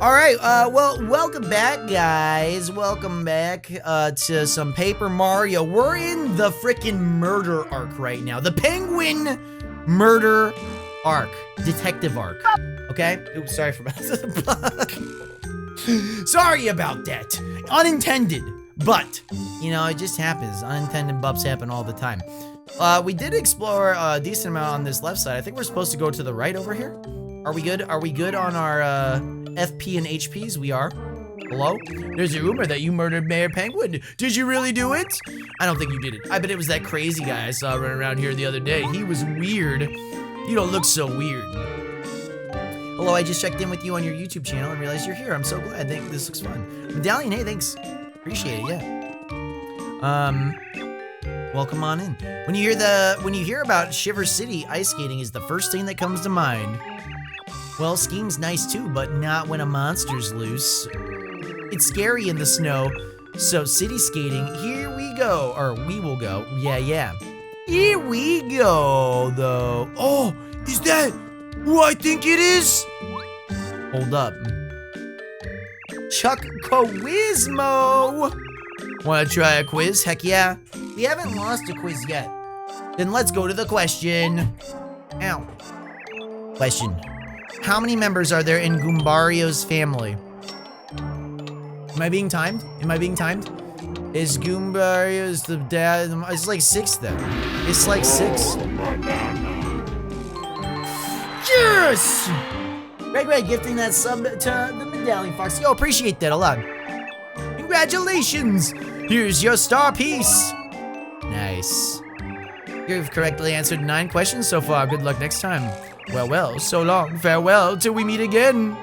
All right, well, welcome back, guys. Welcome back to some Paper Mario. We're in the frickin' murder arc right now. The Penguin murder arc. Detective arc. Okay? Oops, sorry for Sorry about that. Unintended. But, you know, it just happens. Unintended bumps happen all the time. We did explore a decent amount on this left side. I think we're supposed to go to the right over here. Are we good? Are we good on our FP and HPs? We are. Hello? There's a rumor that you murdered Mayor Penguin. Did you really do it? I don't think you did it. I bet it was that crazy guy I saw running around here the other day. He was weird. You don't look so weird. Hello, I just checked in with you on your YouTube channel and realized you're here. I'm so glad. This looks fun. Medallion, hey, thanks. Appreciate it, yeah. Welcome on in. When you hear about Shiver City, ice skating is the first thing that comes to mind. Well, skiing's nice too, but not when a monster's loose. It's scary in the snow, so city skating, here we go. Or we will go. Yeah. Here we go, though. Oh, is that who I think it is? Hold up. Chuck Quizmo! Wanna try a quiz? Heck yeah. We haven't lost a quiz yet. Then let's go to the question. Ow. Question. How many members are there in Goombario's family? Am I being timed? Is Goombario's the dad? It's like 6 then. It's like 6. Yes! Greg, gifting that sub to the Medallion Fox. Yo, appreciate that a lot. Congratulations! Here's your star piece. Nice. You've correctly answered 9 questions so far. Good luck next time. Well, so long. Farewell till we meet again.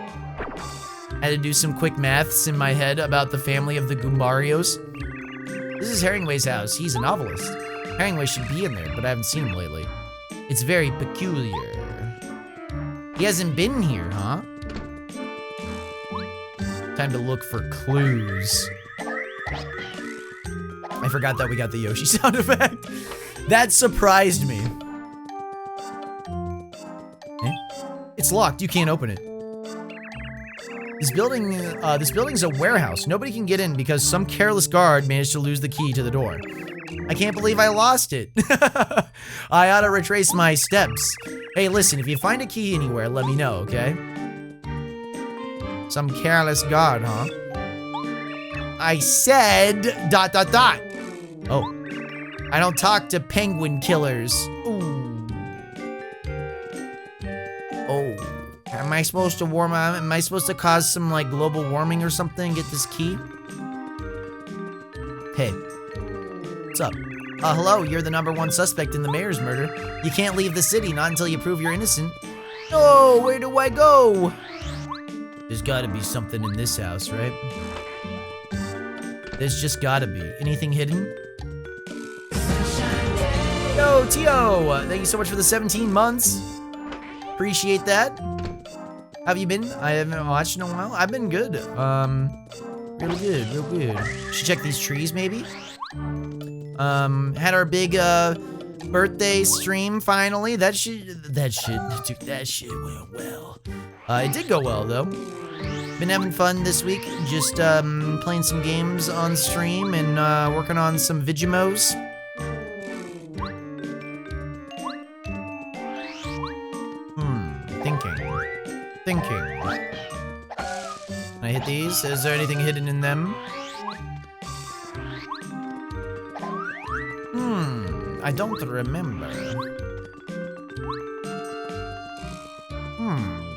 Had to do some quick maths in my head about the family of the Goombarios. This is Herringway's house. He's a novelist. Herringway should be in there, but I haven't seen him lately. It's very peculiar. He hasn't been here, huh? Time to look for clues. I forgot that we got the Yoshi sound effect. That surprised me. It's locked. You can't open it. This building's a warehouse. Nobody can get in because some careless guard managed to lose the key to the door. I can't believe I lost it. I ought to retrace my steps. Hey, listen, if you find a key anywhere, let me know, okay? Some careless guard, huh? I said ... Oh. I don't talk to penguin killers. Ooh. Oh, am I supposed to am I supposed to cause some like global warming or something? Get this key? Hey, what's up? Hello, you're the #1 suspect in the mayor's murder. You can't leave the city, not until you prove you're innocent. No, where do I go? There's gotta be something in this house, right? There's just gotta be. Anything hidden? Yo, Tio, thank you so much for the 17 months. Appreciate that. How have you been? I haven't watched in a while. I've been good. Real good. Should check these trees, maybe? Had our big, birthday stream finally. That shit went well. It did go well, though. Been having fun this week. Just, playing some games on stream and, working on some Vigimos. Thinking. Can I hit these? Is there anything hidden in them? I don't remember.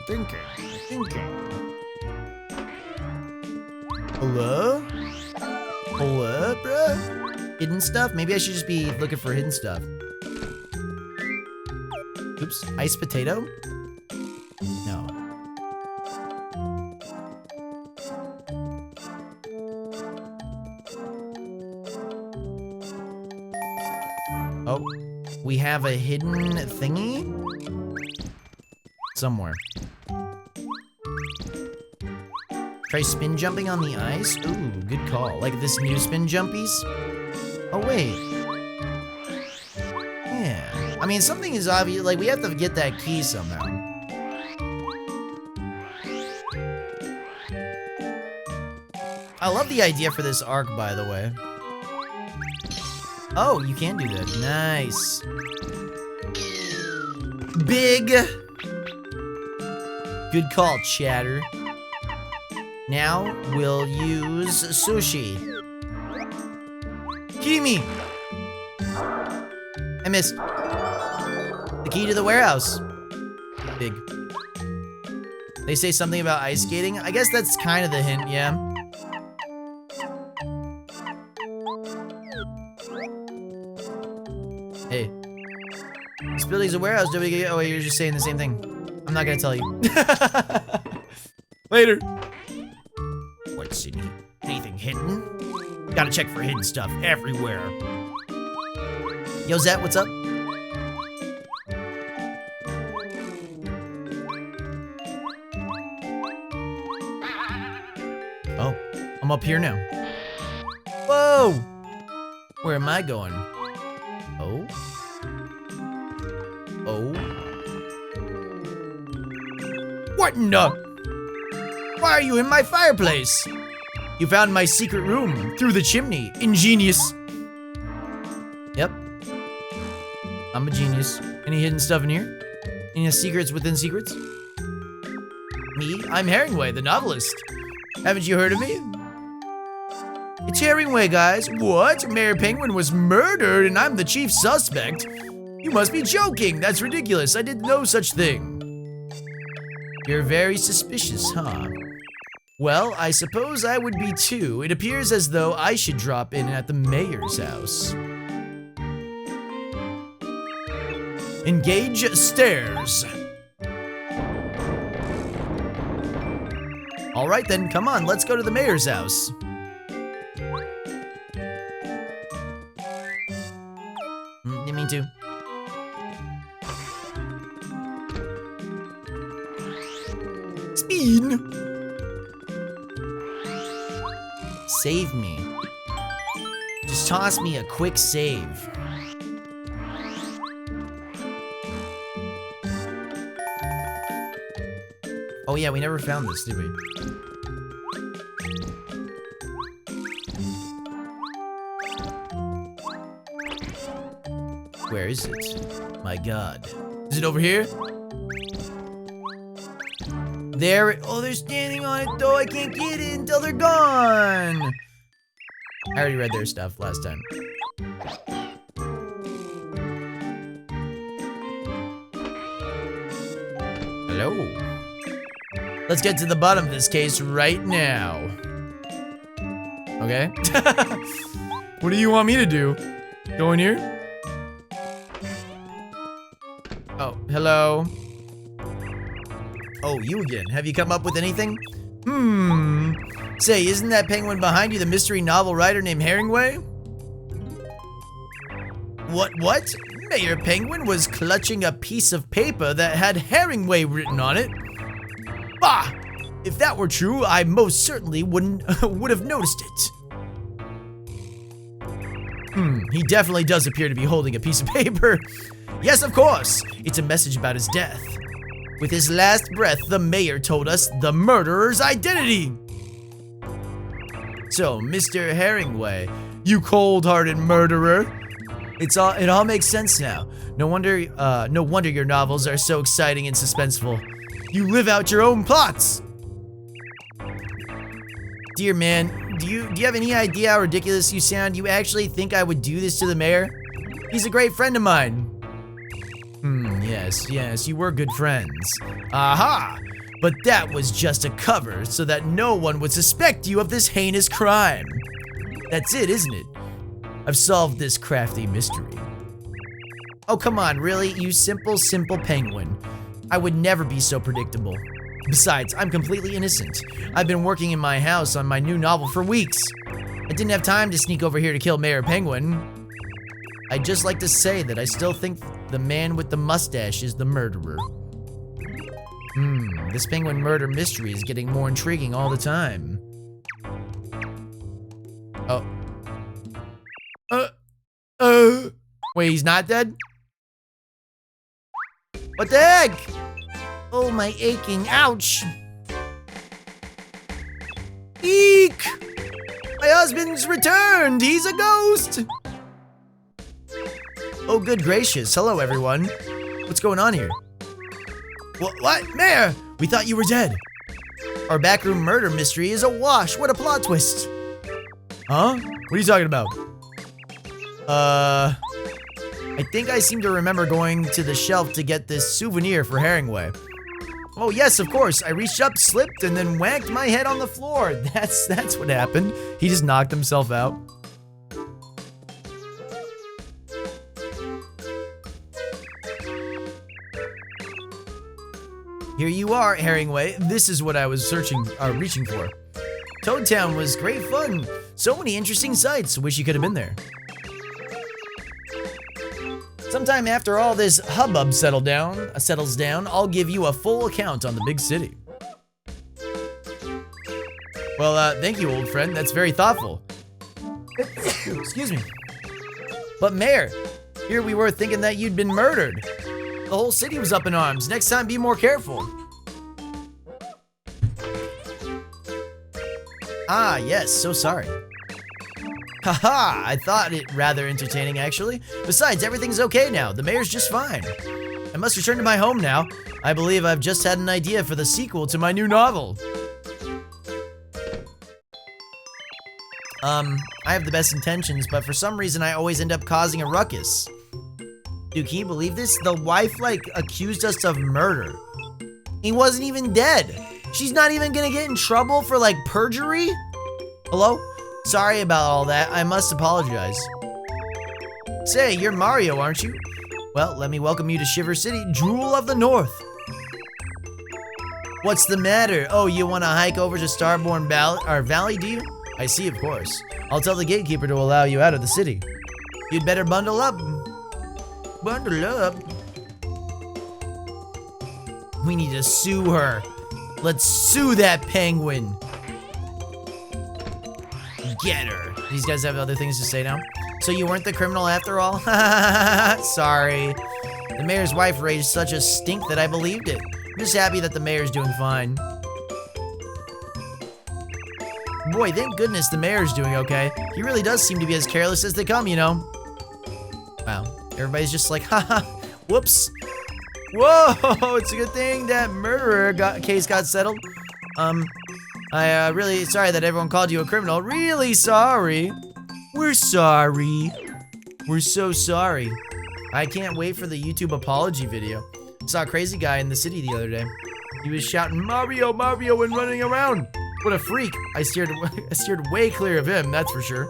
Thinking. Hello, bruh? Hidden stuff? Maybe I should just be looking for hidden stuff. Oops, iced potato? No. Oh, we have a hidden thingy? Somewhere. Try spin jumping on the ice? Ooh, good call. Like this new spin jumpies? Oh, wait. Yeah. I mean, something is obvious. Like, we have to get that key somehow. I love the idea for this arc, by the way. Oh, you can do that. Nice. Big. Good call, Chatter. Now we'll use sushi. Kimi! I missed. The key to the warehouse. Big. They say something about ice skating. I guess that's kind of the hint, yeah. Hey. This building's a warehouse. Oh, wait, you're just saying the same thing. I'm not gonna tell you. Later. What's in here? Anything hidden? Gotta check for hidden stuff everywhere. Yo, Zet, what's up? Oh, I'm up here now. Whoa! Where am I going? Oh? Oh? What in the? Why are you in my fireplace? You found my secret room through the chimney. Ingenious. Yep. I'm a genius. Any hidden stuff in here? Any secrets within secrets? Me? I'm Herringway, the novelist. Haven't you heard of me? It's Herringway, guys. What? Mayor Penguin was murdered and I'm the chief suspect? You must be joking. That's ridiculous. I did no such thing. You're very suspicious, huh? Well, I suppose I would be too. It appears as though I should drop in at the mayor's house. Engage stairs. All right then, come on, let's go to the mayor's house. Me too. Speed. Save me. Just toss me a quick save. Oh yeah, we never found this, did we? Where is it? My God. Is it over here? There. Oh, they're standing on it though. I can't get it until they're gone. I already read their stuff last time. Hello. Let's get to the bottom of this case right now. Okay. What do you want me to do? Go in here? Oh, hello. Oh, you again. Have you come up with anything? Say, isn't that penguin behind you the mystery novel writer named Herringway? What? Mayor Penguin was clutching a piece of paper that had Herringway written on it. Bah! If that were true, I most certainly would have noticed it. He definitely does appear to be holding a piece of paper. Yes, of course. It's a message about his death. With his last breath, the mayor told us the murderer's identity. So, Mr. Herringway, you cold-hearted murderer. It all makes sense now. No wonder your novels are so exciting and suspenseful. You live out your own plots. Dear man, do you have any idea how ridiculous you sound? You actually think I would do this to the mayor? He's a great friend of mine. Yes, you were good friends. Aha! But that was just a cover so that no one would suspect you of this heinous crime. That's it, isn't it? I've solved this crafty mystery. Oh, come on, really? You simple penguin. I would never be so predictable. Besides, I'm completely innocent. I've been working in my house on my new novel for weeks. I didn't have time to sneak over here to kill Mayor Penguin. I'd just like to say that I still think the man with the mustache is the murderer. This penguin murder mystery is getting more intriguing all the time. Oh. Wait, he's not dead? What the heck? Oh, my aching, ouch. Eek! husband's returned. He's a ghost. Oh, good gracious. Hello, everyone. What's going on here? What? Mayor, we thought you were dead. Our backroom murder mystery is a wash. What a plot twist. Huh? What are you talking about? I think I seem to remember going to the shelf to get this souvenir for Herringway. Oh, yes, of course. I reached up, slipped, and then whacked my head on the floor. That's what happened. He just knocked himself out. Here you are, Herringway. This is what I was reaching for. Toad Town was great fun. So many interesting sights. Wish you could have been there. Sometime after all this hubbub settles down, I'll give you a full account on the big city. Well, thank you, old friend. That's very thoughtful. Excuse me. But Mayor, here we were thinking that you'd been murdered. The whole city was up in arms. Next time, be more careful. Ah, yes, so sorry. Haha, I thought it rather entertaining, actually. Besides, everything's okay now. The mayor's just fine. I must return to my home now. I believe I've just had an idea for the sequel to my new novel. I have the best intentions, but for some reason I always end up causing a ruckus. Dude, can you believe this? The wife, accused us of murder. He wasn't even dead. She's not even gonna get in trouble for, perjury? Hello? Sorry about all that. I must apologize. Say, you're Mario, aren't you? Well, let me welcome you to Shiver City, Jewel of the North. What's the matter? Oh, you want to hike over to Starborn Valley, do you? I see, of course. I'll tell the gatekeeper to allow you out of the city. You'd better bundle up. Bundle up? We need to sue her. Let's sue that penguin. Get her. These guys have other things to say now. So you weren't the criminal after all? Sorry. The mayor's wife raised such a stink that I believed it. I'm just happy that the mayor's doing fine. Boy, thank goodness the mayor's doing okay. He really does seem to be as careless as they come, you know. Wow. Everybody's just like, haha, whoops. Whoa, it's a good thing that murderer case got settled. Really sorry that everyone called you a criminal. Really sorry. We're sorry. We're so sorry. I can't wait for the YouTube apology video. I saw a crazy guy in the city the other day. He was shouting, Mario, Mario, and running around. What a freak. I steered way clear of him, that's for sure.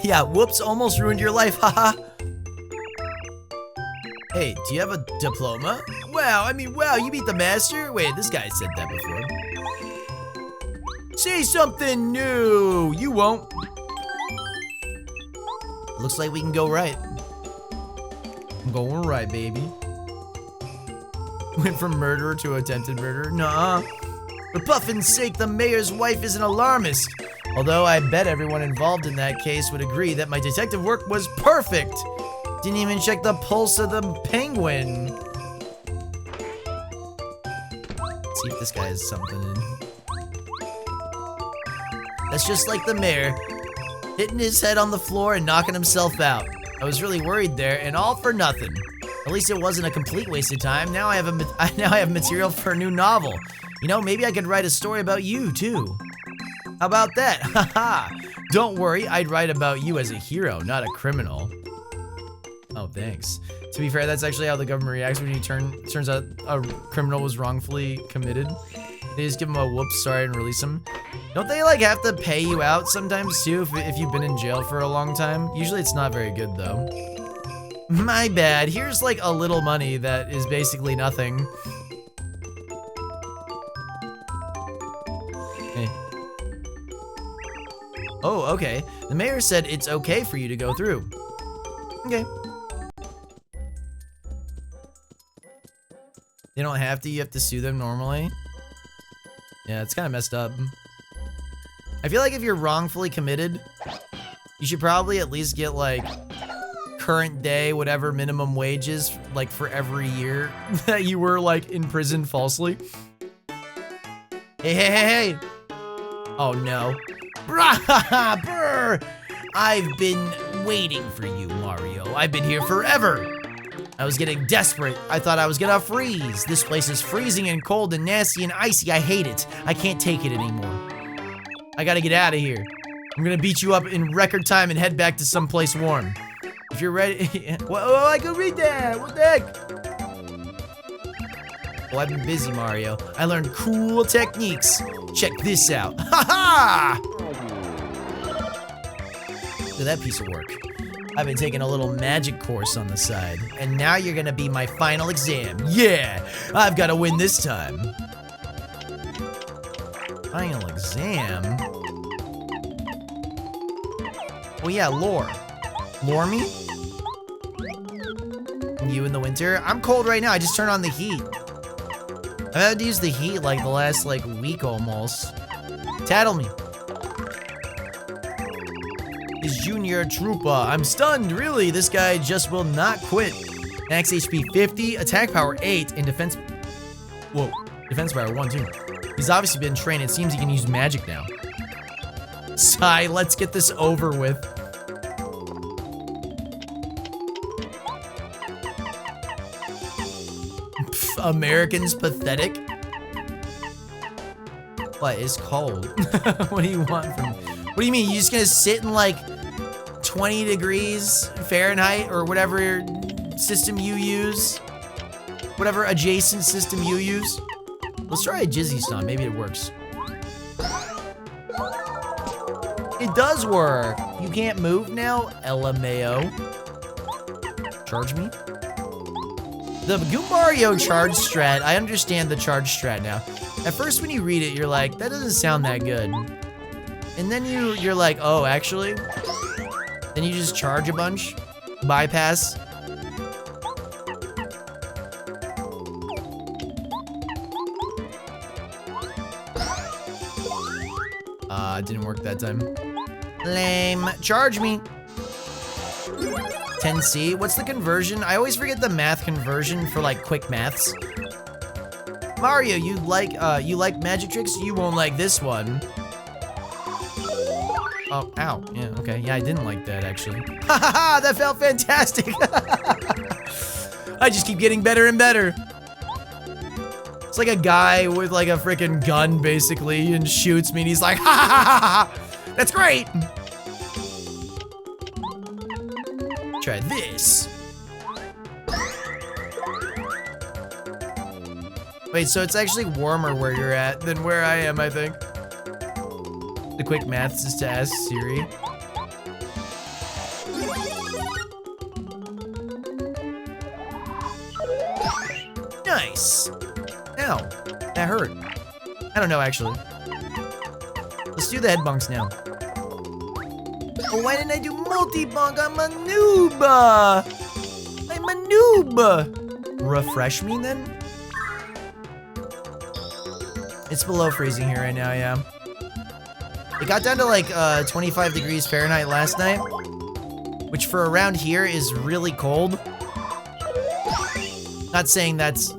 Yeah, whoops, almost ruined your life, haha. Hey, do you have a diploma? Wow, wow, you beat the master? Wait, this guy said that before. Say something new. You won't. Looks like we can go right. I'm going right, baby. Went from murderer to attempted murder? Nuh-uh. For puffin's sake, the mayor's wife is an alarmist. Although I bet everyone involved in that case would agree that my detective work was perfect. Didn't even check the pulse of the penguin. Let's see if this guy has something in. That's just like the mayor, hitting his head on the floor and knocking himself out. I was really worried there, and all for nothing. At least it wasn't a complete waste of time. Now I have material for a new novel. You know, maybe I could write a story about you too. How about that? Haha. Don't worry, I'd write about you as a hero, not a criminal. Oh, thanks. To be fair, that's actually how the government reacts when you turns out a criminal was wrongfully committed. They just give him a whoops, sorry, and release him. Don't they have to pay you out sometimes too if you've been in jail for a long time? Usually it's not very good though. My bad. Here's a little money that is basically nothing. Hey. Oh, okay. The mayor said it's okay for you to go through. Okay. They don't have to, you have to sue them normally. Yeah, it's kind of messed up. I feel like if you're wrongfully committed, you should probably at least get current day, whatever minimum wages, for every year that you were in prison falsely. Hey, hey, hey, hey. Oh no. Brr! I've been waiting for you, Mario. I've been here forever. I was getting desperate. I thought I was gonna freeze. This place is freezing and cold and nasty and icy. I hate it. I can't take it anymore. I gotta get out of here. I'm gonna beat you up in record time and head back to someplace warm. If you're ready. Whoa, I can read that. What the heck? Oh, I've been busy, Mario. I learned cool techniques. Check this out. Ha ha! Look at that piece of work. I've been taking a little magic course on the side, and now you're gonna be my final exam. Yeah, I've gotta win this time. Final exam? Oh yeah, lore. Lore me? You in the winter? I'm cold right now, I just turned on the heat. I've had to use the heat like the last week almost. Tattle me. Is Junior Troopa. I'm stunned, really. This guy just will not quit. Max HP 50, attack power 8, and defense... Whoa, defense power 1 too. He's obviously been trained. It seems he can use magic now. Sigh, let's get this over with. Pff, Americans pathetic. What is cold? What do you want from me? What do you mean? You just gonna sit in 20 degrees Fahrenheit or whatever system you use? Whatever adjacent system you use? Let's try a Jizzy Stomp. Maybe it works. It does work. You can't move now? LMAO. Charge me? The Goombario charge strat. I understand the charge strat now. At first when you read it, you're like, that doesn't sound that good. And then you're like, oh, actually? Then you just charge a bunch. Bypass. It didn't work that time. Lame. Charge me. 10C. What's the conversion? I always forget the math conversion for quick maths. Mario, you like magic tricks? You won't like this one. Oh, ow. Yeah, okay. Yeah, I didn't like that, actually. Ha ha ha! That felt fantastic! I just keep getting better and better. It's like a guy with a freaking gun, basically, and shoots me, and he's like, ha ha ha ha ha! That's great! Try this. Wait, so it's actually warmer where you're at than where I am, I think. The quick maths is to ask Siri. Nice. Ow, that hurt. I don't know, actually. Let's do the head bunks now. Oh, why didn't I do multi-bunk? I'm a noob. I'm a noob. Refresh me then? It's below freezing here right now, yeah. It got down to 25 degrees Fahrenheit last night, which for around here is really cold. Not saying that's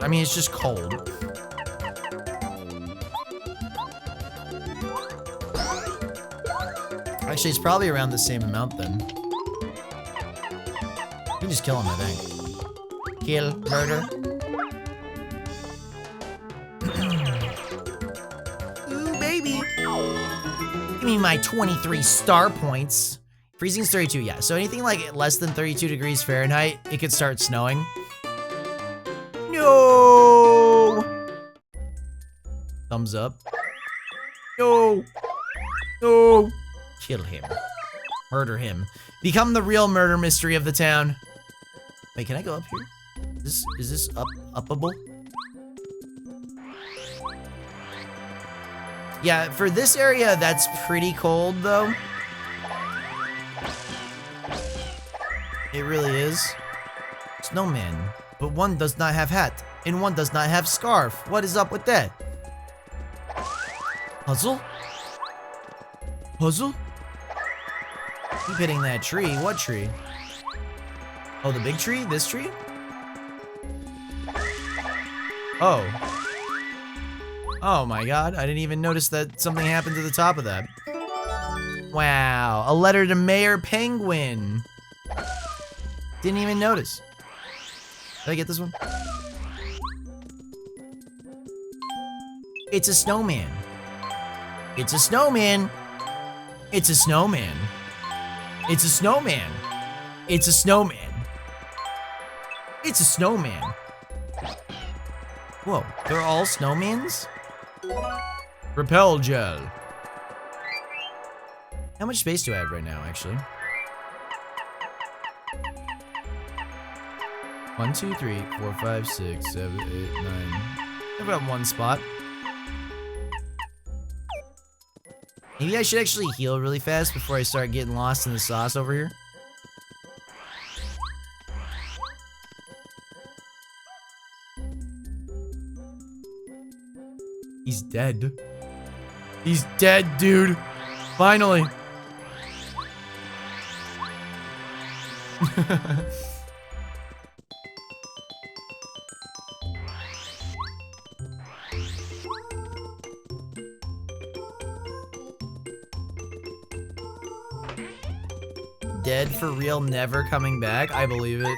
I mean, it's just cold. Actually, it's probably around the same amount then. You can just kill him, I think. Kill, murder. Give me my 23 star points. Freezing's 32, yeah. So anything less than 32 degrees Fahrenheit, it could start snowing. No! Thumbs up. No! No! Kill him. Murder him. Become the real murder mystery of the town. Wait, can I go up here? Is this uppable? Yeah, for this area, that's pretty cold, though. It really is. Snowman. But one does not have hat, and one does not have scarf. What is up with that? Puzzle? Puzzle? Keep hitting that tree. What tree? Oh, the big tree? This tree? Oh. Oh my god, I didn't even notice that something happened to the top of that. Wow, a letter to Mayor Penguin. Didn't even notice. Did I get this one? It's a snowman. It's a snowman. It's a snowman. It's a snowman. It's a snowman. It's a snowman. Whoa, they're all snowmans? Repel gel. How much space do I have right now, actually? 1, 2, 3, 4, 5, 6, 7, 8, 9. I've got one spot. Maybe I should actually heal really fast before I start getting lost in the sauce over here. He's dead. He's dead, dude. Finally. Dead for real, never coming back? I believe it.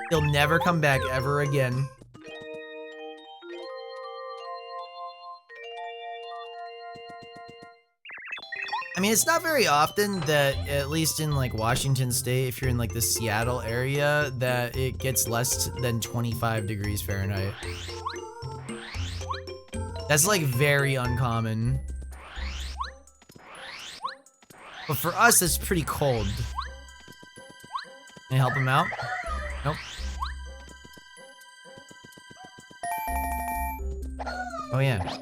He'll never come back ever again. I mean, it's not very often that, at least in like Washington State, if you're in like the Seattle area, that it gets less than 25 degrees Fahrenheit. That's like very uncommon. But for us, it's pretty cold. Can I help him out? Nope. Oh yeah.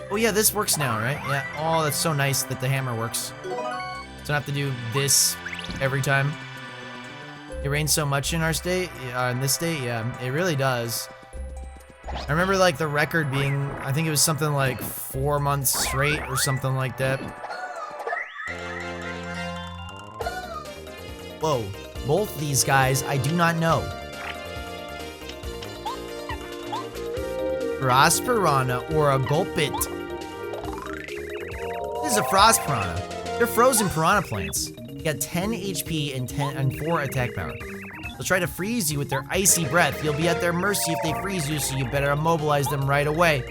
Oh yeah, this works now, right? Yeah. Oh, that's so nice that the hammer works. So I don't have to do this every time. It rains so much in our state, in this state, yeah, it really does. I remember like the record being, I think it was something like 4 months straight or something like that. Whoa, both these guys I do not know. Frost Piranha or a Gulpit. This is a Frost Piranha. They're frozen Piranha Plants. They got 10 HP and 4 attack power. They'll try to freeze you with their icy breath. You'll be at their mercy if they freeze you, so you better immobilize them right away.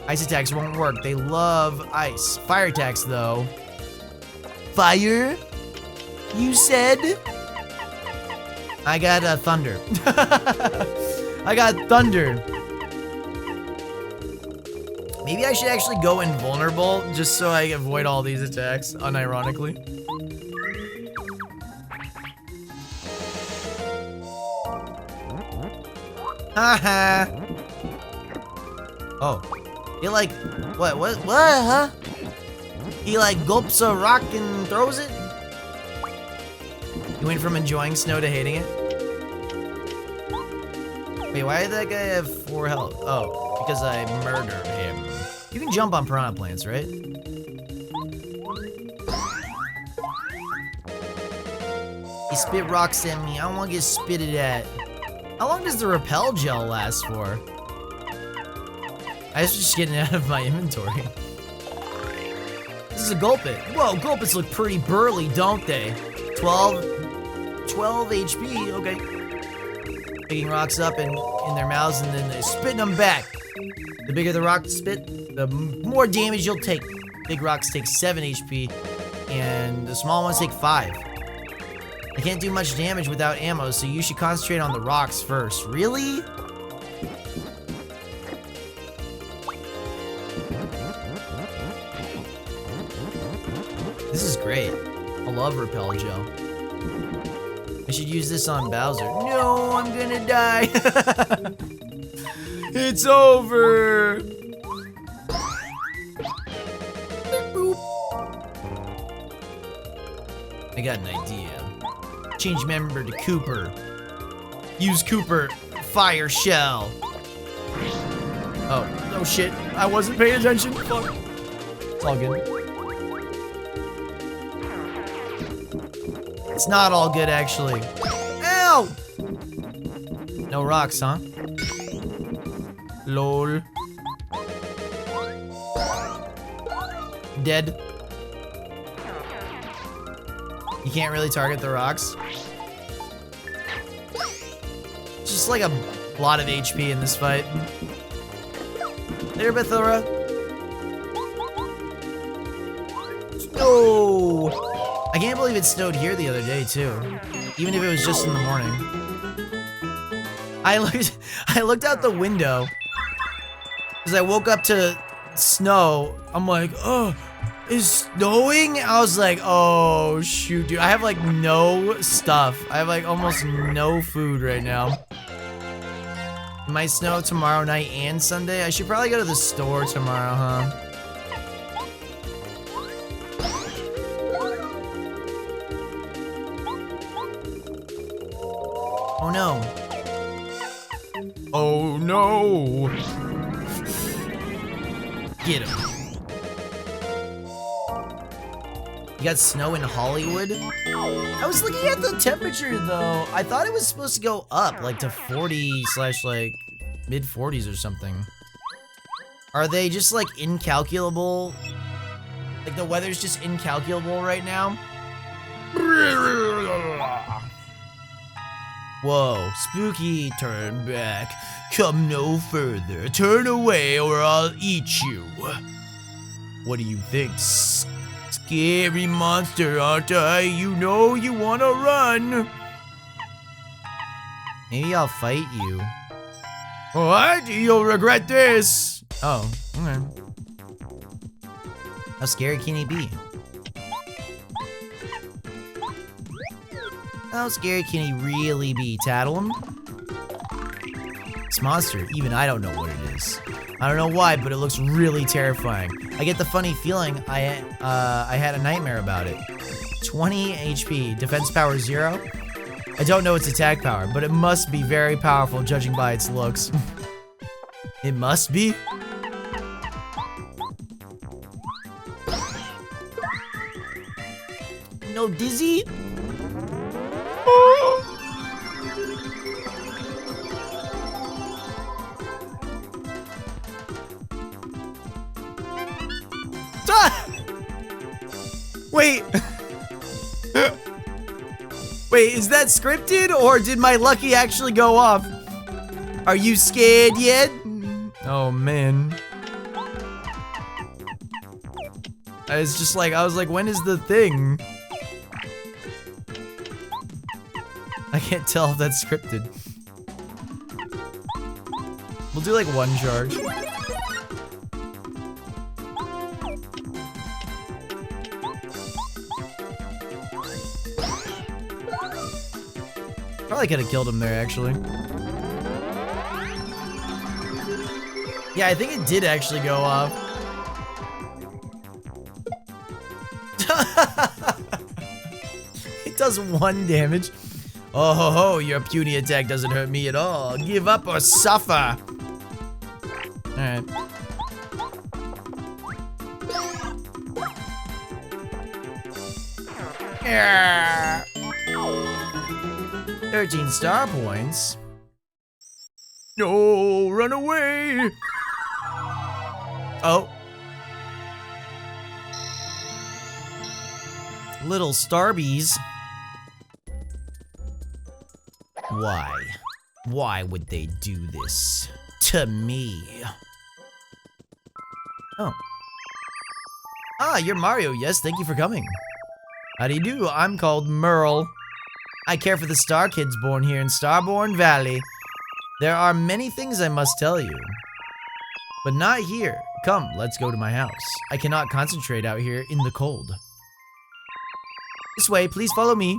Ice attacks won't work. They love ice. Fire attacks, though. Fire? You said? I got thunder. I got thunder. Maybe I should actually go invulnerable just so I avoid all these attacks, unironically. Haha. Oh. He like, what, huh? He like gulps a rock and throws it? You went from enjoying snow to hating it? Wait, why did that guy have 4 health? Oh, because I murdered him. You can jump on Piranha Plants, right? He spit rocks at me. I don't want to get spitted at. How long does the repel gel last for? I was just getting out of my inventory. This is a Gulpit. Whoa, Gulpits look pretty burly, don't they? 12 HP, okay. Picking rocks up in their mouths and then they're spitting them back. The bigger the rock spit, the more damage you'll take. Big rocks take 7 HP, and the small ones take 5. I can't do much damage without ammo, so you should concentrate on the rocks first. Really? This is great. I love repel gel. I should use this on Bowser. No, I'm gonna die. It's over. Boop. I got an idea. Change member to Cooper. Use Cooper. Fire shell. Oh, no shit. I wasn't paying attention. Fuck. It's all good. It's not all good, actually. Ow! No rocks, huh? Lol. Dead. You can't really target the rocks. It's just like a lot of HP in this fight. There, Bethora. Oh! I can't believe it snowed here the other day, too. Even if it was just in the morning. I looked out the window. Because I woke up to snow. I'm like, oh, it's snowing? I was like, oh, shoot, dude. I have, like, no stuff. I have, like, almost no food right now. It might snow tomorrow night and Sunday. I should probably go to the store tomorrow, huh? Oh no. Oh no. Get him. You got snow in Hollywood? I was looking at the temperature though. I thought it was supposed to go up like to 40 / like mid 40s or something. Are they just like incalculable? Like the weather's just incalculable right now? Whoa, spooky, turn back. Come no further. Turn away or I'll eat you. What do you think? Scary monster, aren't I? You know you wanna run. Maybe I'll fight you. What? You'll regret this. Oh, okay. How scary can he be? How scary can he really be? Tattle him? This monster, even I don't know what it is. I don't know why, but it looks really terrifying. I get the funny feeling I had a nightmare about it. 20 HP, defense power 0. I don't know its attack power, but it must be very powerful judging by its looks. It must be? No dizzy? Wait. Wait, is that scripted or did my lucky actually go off? Are you scared yet? Oh man. I was like, when is the thing? I can't tell if that's scripted. We'll do like one charge. Probably could have killed him there, actually. Yeah, I think it did actually go off. It does 1 damage. Oh ho ho, your puny attack doesn't hurt me at all. Give up or suffer. Alright. Yeah. 13 star points. No, run away. Oh. Little Starbies. Why? Why would they do this to me? Oh. Ah, you're Mario. Yes, thank you for coming. How do you do? I'm called Merle. I care for the star kids born here in Starborn Valley. There are many things I must tell you, but not here. Come, let's go to my house. I cannot concentrate out here in the cold. This way, please follow me.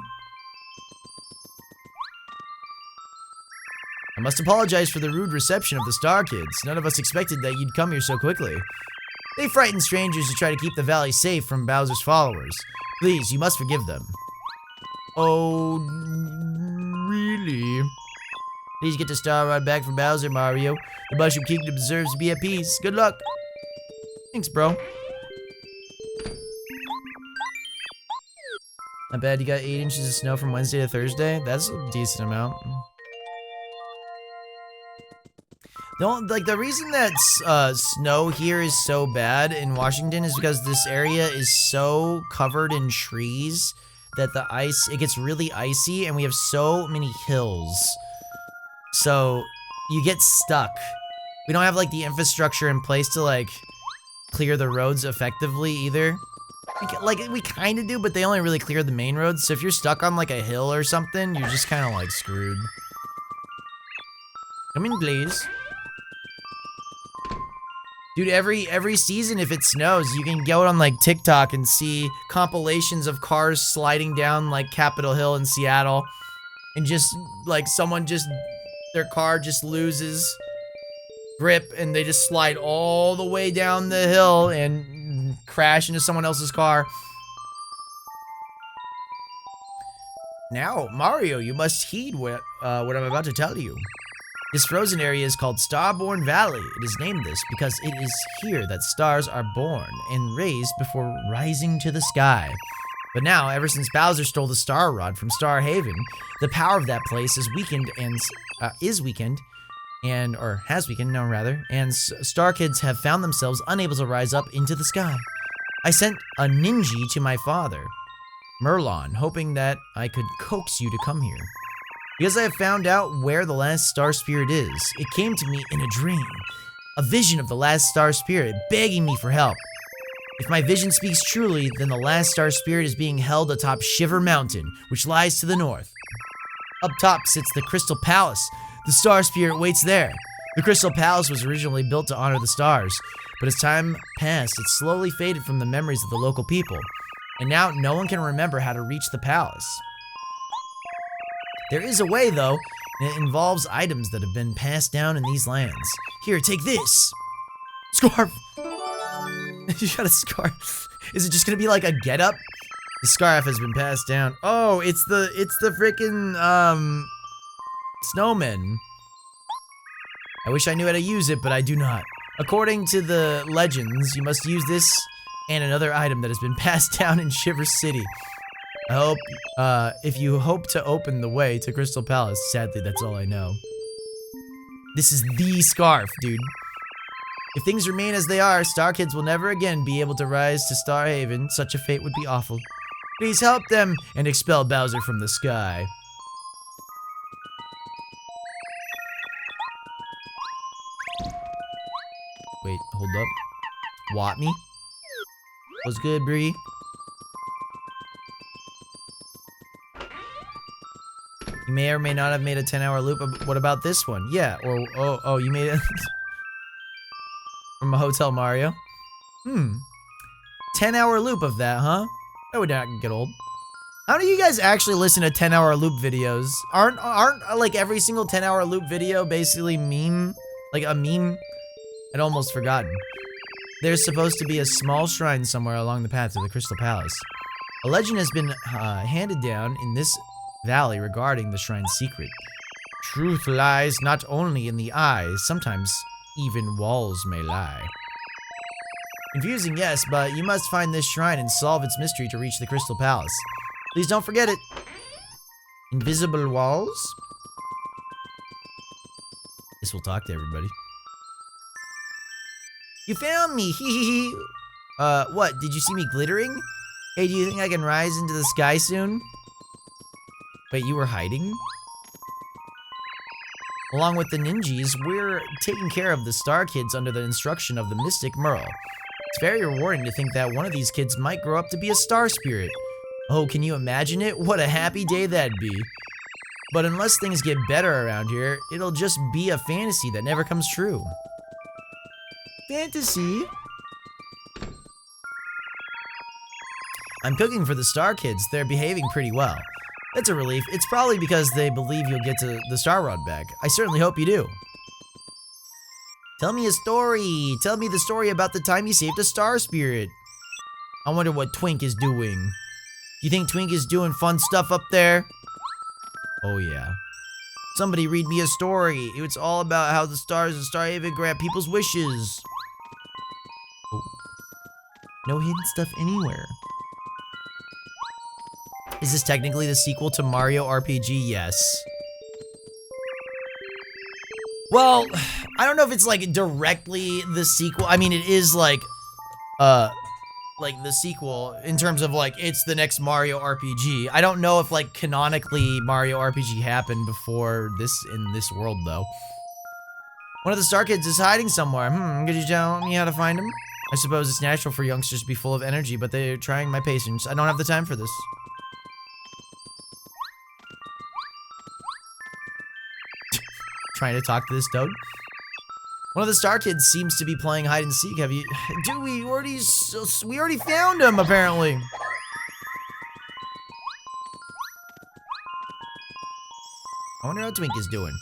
I must apologize for the rude reception of the Star Kids. None of us expected that you'd come here so quickly. They frighten strangers to try to keep the valley safe from Bowser's followers. Please, you must forgive them. Oh, really? Please get the Star Rod back from Bowser, Mario. The Mushroom Kingdom deserves to be at peace. Good luck. Thanks, bro. Not bad, you got 8 inches of snow from Wednesday to Thursday? That's a decent amount. The reason that snow here is so bad in Washington is because this area is so covered in trees that it gets really icy, and we have so many hills. So you get stuck. We don't have like the infrastructure in place to like clear the roads effectively either. We kind of do, but they only really clear the main roads. So if you're stuck on like a hill or something, you're just kind of like screwed. Come in, please. Dude, every season, if it snows, you can go on like TikTok and see compilations of cars sliding down like Capitol Hill in Seattle, and just like their car just loses grip and they just slide all the way down the hill and crash into someone else's car. Now, Mario, you must heed what I'm about to tell you. This frozen area is called Starborn Valley. It is named this because it is here that stars are born and raised before rising to the sky. But now, ever since Bowser stole the Star Rod from Star Haven, the power of that place is weakened and Star Kids have found themselves unable to rise up into the sky. I sent a ninja to my father, Merlon, hoping that I could coax you to come here. Because I have found out where the last star spirit is, it came to me in a dream. A vision of the last star spirit begging me for help. If my vision speaks truly, then the last star spirit is being held atop Shiver Mountain, which lies to the north. Up top sits the Crystal Palace. The star spirit waits there. The Crystal Palace was originally built to honor the stars, but as time passed, it slowly faded from the memories of the local people. And now no one can remember how to reach the palace. There is a way, though, and it involves items that have been passed down in these lands. Here, take this! Scarf! You got a scarf. Is it just gonna be like a getup? The scarf has been passed down. Oh, it's the frickin', snowman. I wish I knew how to use it, but I do not. According to the legends, you must use this and another item that has been passed down in Shiver City. I hope, if you hope to open the way to Crystal Palace, sadly, that's all I know. This is the scarf, dude. If things remain as they are, Star Kids will never again be able to rise to Star Haven. Such a fate would be awful. Please help them and expel Bowser from the sky. Wait, hold up. What me? What's good, Bree? You may or may not have made a 10-hour loop. What about this one? Yeah, or, oh, you made it from a Hotel Mario. 10-hour loop of that, huh? That would not get old. How do you guys actually listen to 10-hour loop videos? Aren't like every single 10-hour loop video basically meme? Like a meme? I'd almost forgotten. There's supposed to be a small shrine somewhere along the path to the Crystal Palace. A legend has been handed down in this valley regarding the shrine's secret. Truth lies not only in the eyes, sometimes even walls may lie. Confusing, yes, but you must find this shrine and solve its mystery to reach the Crystal Palace. Please don't forget it. Invisible walls? Guess we'll talk to everybody. You found me, hee hee hee. What, did you see me glittering? Hey, do you think I can rise into the sky soon? Wait, you were hiding? Along with the ninjas, we're taking care of the Star Kids under the instruction of the mystic Merle. It's very rewarding to think that one of these kids might grow up to be a star spirit. Oh, can you imagine it? What a happy day that'd be. But unless things get better around here, it'll just be a fantasy that never comes true. Fantasy? I'm cooking for the Star Kids. They're behaving pretty well. That's a relief. It's probably because they believe you'll get to the Star Rod back. I certainly hope you do. Tell me a story. Tell me the story about the time you saved a star spirit. I wonder what Twink is doing. Do you think Twink is doing fun stuff up there? Oh yeah. Somebody read me a story. It's all about how the stars in Star Haven grant people's wishes. Oh. No hidden stuff anywhere. Is this technically the sequel to Mario RPG? Yes. Well, I don't know if it's like directly the sequel. I mean, it is like the sequel in terms of like it's the next Mario RPG. I don't know if like canonically Mario RPG happened before this in this world though. One of the Star Kids is hiding somewhere. Could you tell me how to find him? I suppose it's natural for youngsters to be full of energy, but they're trying my patience. I don't have the time for this. Trying to talk to this toad. One of the Star Kids seems to be playing hide and seek. Have you? Dude, we already found him apparently. I wonder how Twink is doing.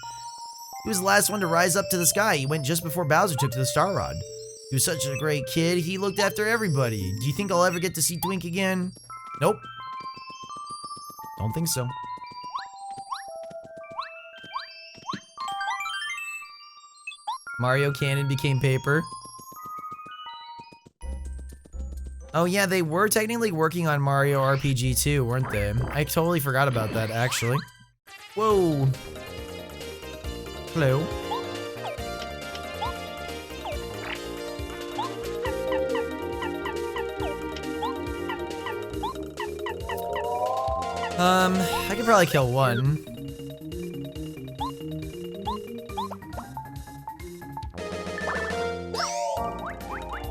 He was the last one to rise up to the sky. He went just before Bowser took to the Star Rod. He was such a great kid. He looked after everybody. Do you think I'll ever get to see Twink again? Nope. Don't think so. Mario Cannon became paper. Oh yeah, they were technically working on Mario RPG too, weren't they? I totally forgot about that, actually. Whoa. Hello. I could probably kill one.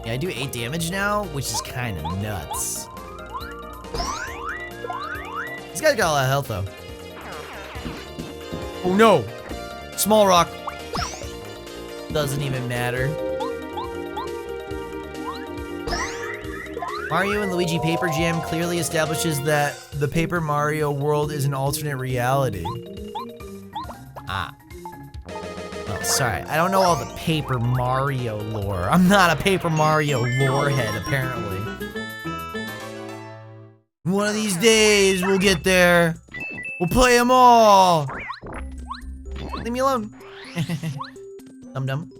Yeah, I do 8 damage now, which is kind of nuts. This guy's got a lot of health, though. Oh, no. Small rock. Doesn't even matter. Mario and Luigi Paper Jam clearly establishes that the Paper Mario world is an alternate reality. Ah. Oh, sorry. I don't know all the Paper Mario lore. I'm not a Paper Mario lore head, apparently. One of these days, we'll get there. We'll play them all. Leave me alone. Dum-dum.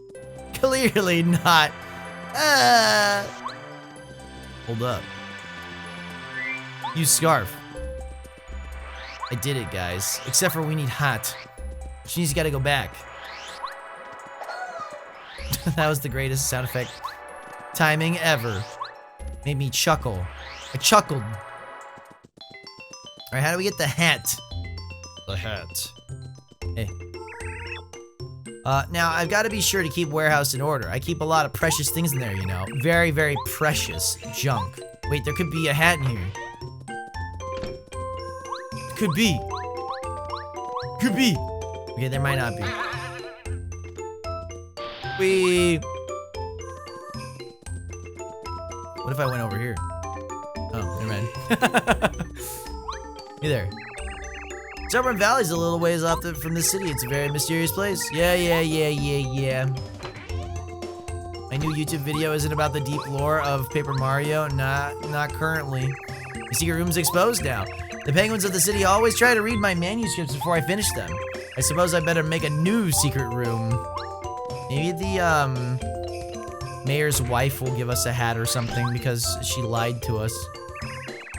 Clearly not. Hold up. Use scarf. I did it, guys. Except for we need hot. She's gotta go back. That was the greatest sound effect timing ever. Made me chuckle. I chuckled. Alright, how do we get the hat? The hat. Hey. Now, I've got to be sure to keep warehouse in order. I keep a lot of precious things in there, you know. Very, very precious junk. Wait, there could be a hat in here. Could be. Could be. Okay, there might not be. What if I went over here? Oh, never mind. Hey there. Starborn Valley is a little ways off from the city. It's a very mysterious place. Yeah. My new YouTube video isn't about the deep lore of Paper Mario. Not currently. The secret room's exposed now. The penguins of the city always try to read my manuscripts before I finish them. I suppose I better make a new secret room. Maybe the mayor's wife will give us a hat or something because she lied to us.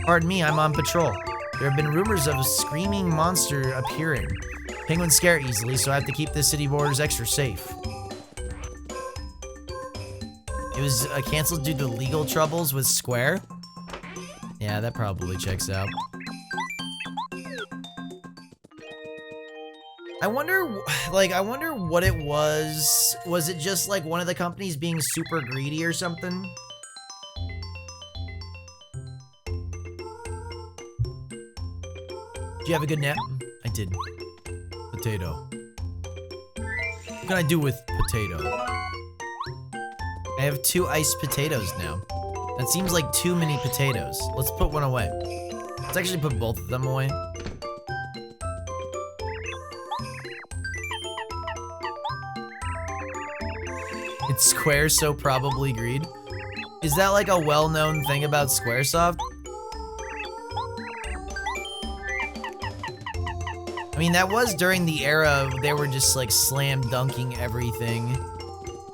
Pardon me, I'm on patrol. There have been rumors of a screaming monster appearing. Penguins scare easily, so I have to keep the city borders extra safe. It was canceled due to legal troubles with Square? Yeah, that probably checks out. I wonder what it was. Was it just like one of the companies being super greedy or something? Did you have a good nap? I did. Potato. What can I do with potato? I have 2 iced potatoes now. That seems like too many potatoes. Let's put one away. Let's actually put both of them away. It's Square, so probably greed. Is that like a well-known thing about Squaresoft? I mean, that was during the era they were just like slam dunking everything.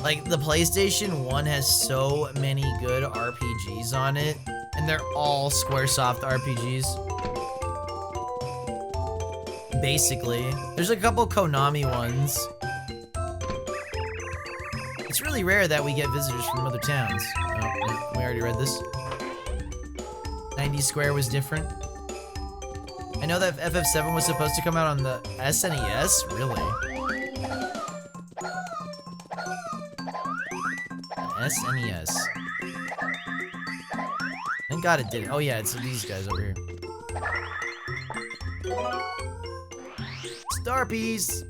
Like the PlayStation 1 has so many good RPGs on it, and they're all Squaresoft RPGs. Basically. There's a couple Konami ones. It's really rare that we get visitors from other towns. Oh, no, we already read this. 90 Square was different. I know that FF7 was supposed to come out on the SNES? Really? SNES. Thank God it did. Oh yeah, it's these guys over here. Starpies!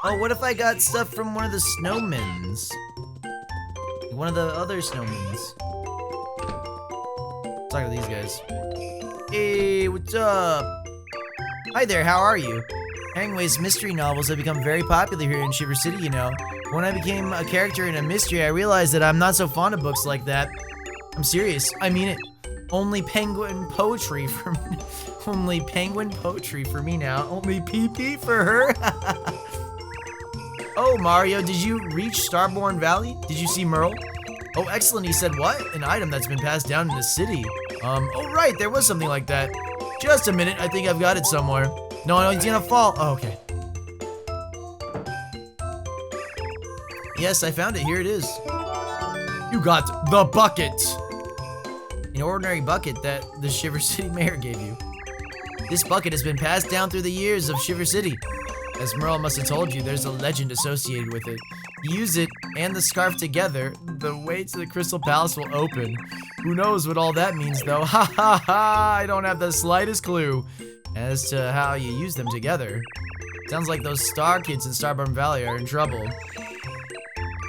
Oh, what if I got stuff from one of the snowmans? One of the other snowmans. Let's talk to these guys. Hey, what's up? Hi there, how are you? Hemingway's mystery novels have become very popular here in Shiver City, you know. When I became a character in a mystery, I realized that I'm not so fond of books like that. I'm serious, I mean it. Only penguin poetry for me. Only penguin poetry for me now. Only PP for her. Oh, Mario, did you reach Starborn Valley? Did you see Merle? Oh, excellent, he said what? An item that's been passed down in the city. Oh right, there was something like that. Just a minute, I think I've got it somewhere. No, he's gonna fall. Oh, okay. Yes, I found it, here it is. You got the bucket. An ordinary bucket that the Shiver City mayor gave you. This bucket has been passed down through the years of Shiver City. As Merle must have told you, there's a legend associated with it. Use it and the scarf together, the way to the Crystal Palace will open. Who knows what all that means though? Ha ha ha! I don't have the slightest clue as to how you use them together. Sounds like those star kids in Starborn Valley are in trouble.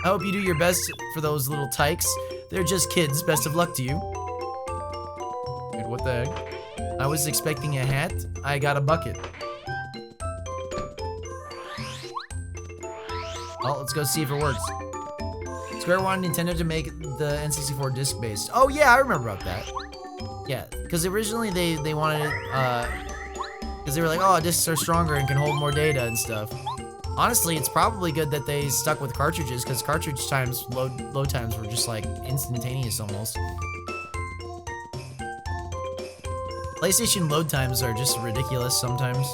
I hope you do your best for those little tykes. They're just kids. Best of luck to you. Wait, what the heck? I was expecting a hat. I got a bucket. Well, let's go see if it works. Square wanted Nintendo to make the N64 disc-based. Oh yeah, I remember about that. Yeah, because originally they wanted it, because they were like, oh, discs are stronger and can hold more data and stuff. Honestly, it's probably good that they stuck with cartridges, because cartridge times, load times were just like instantaneous almost. PlayStation load times are just ridiculous sometimes.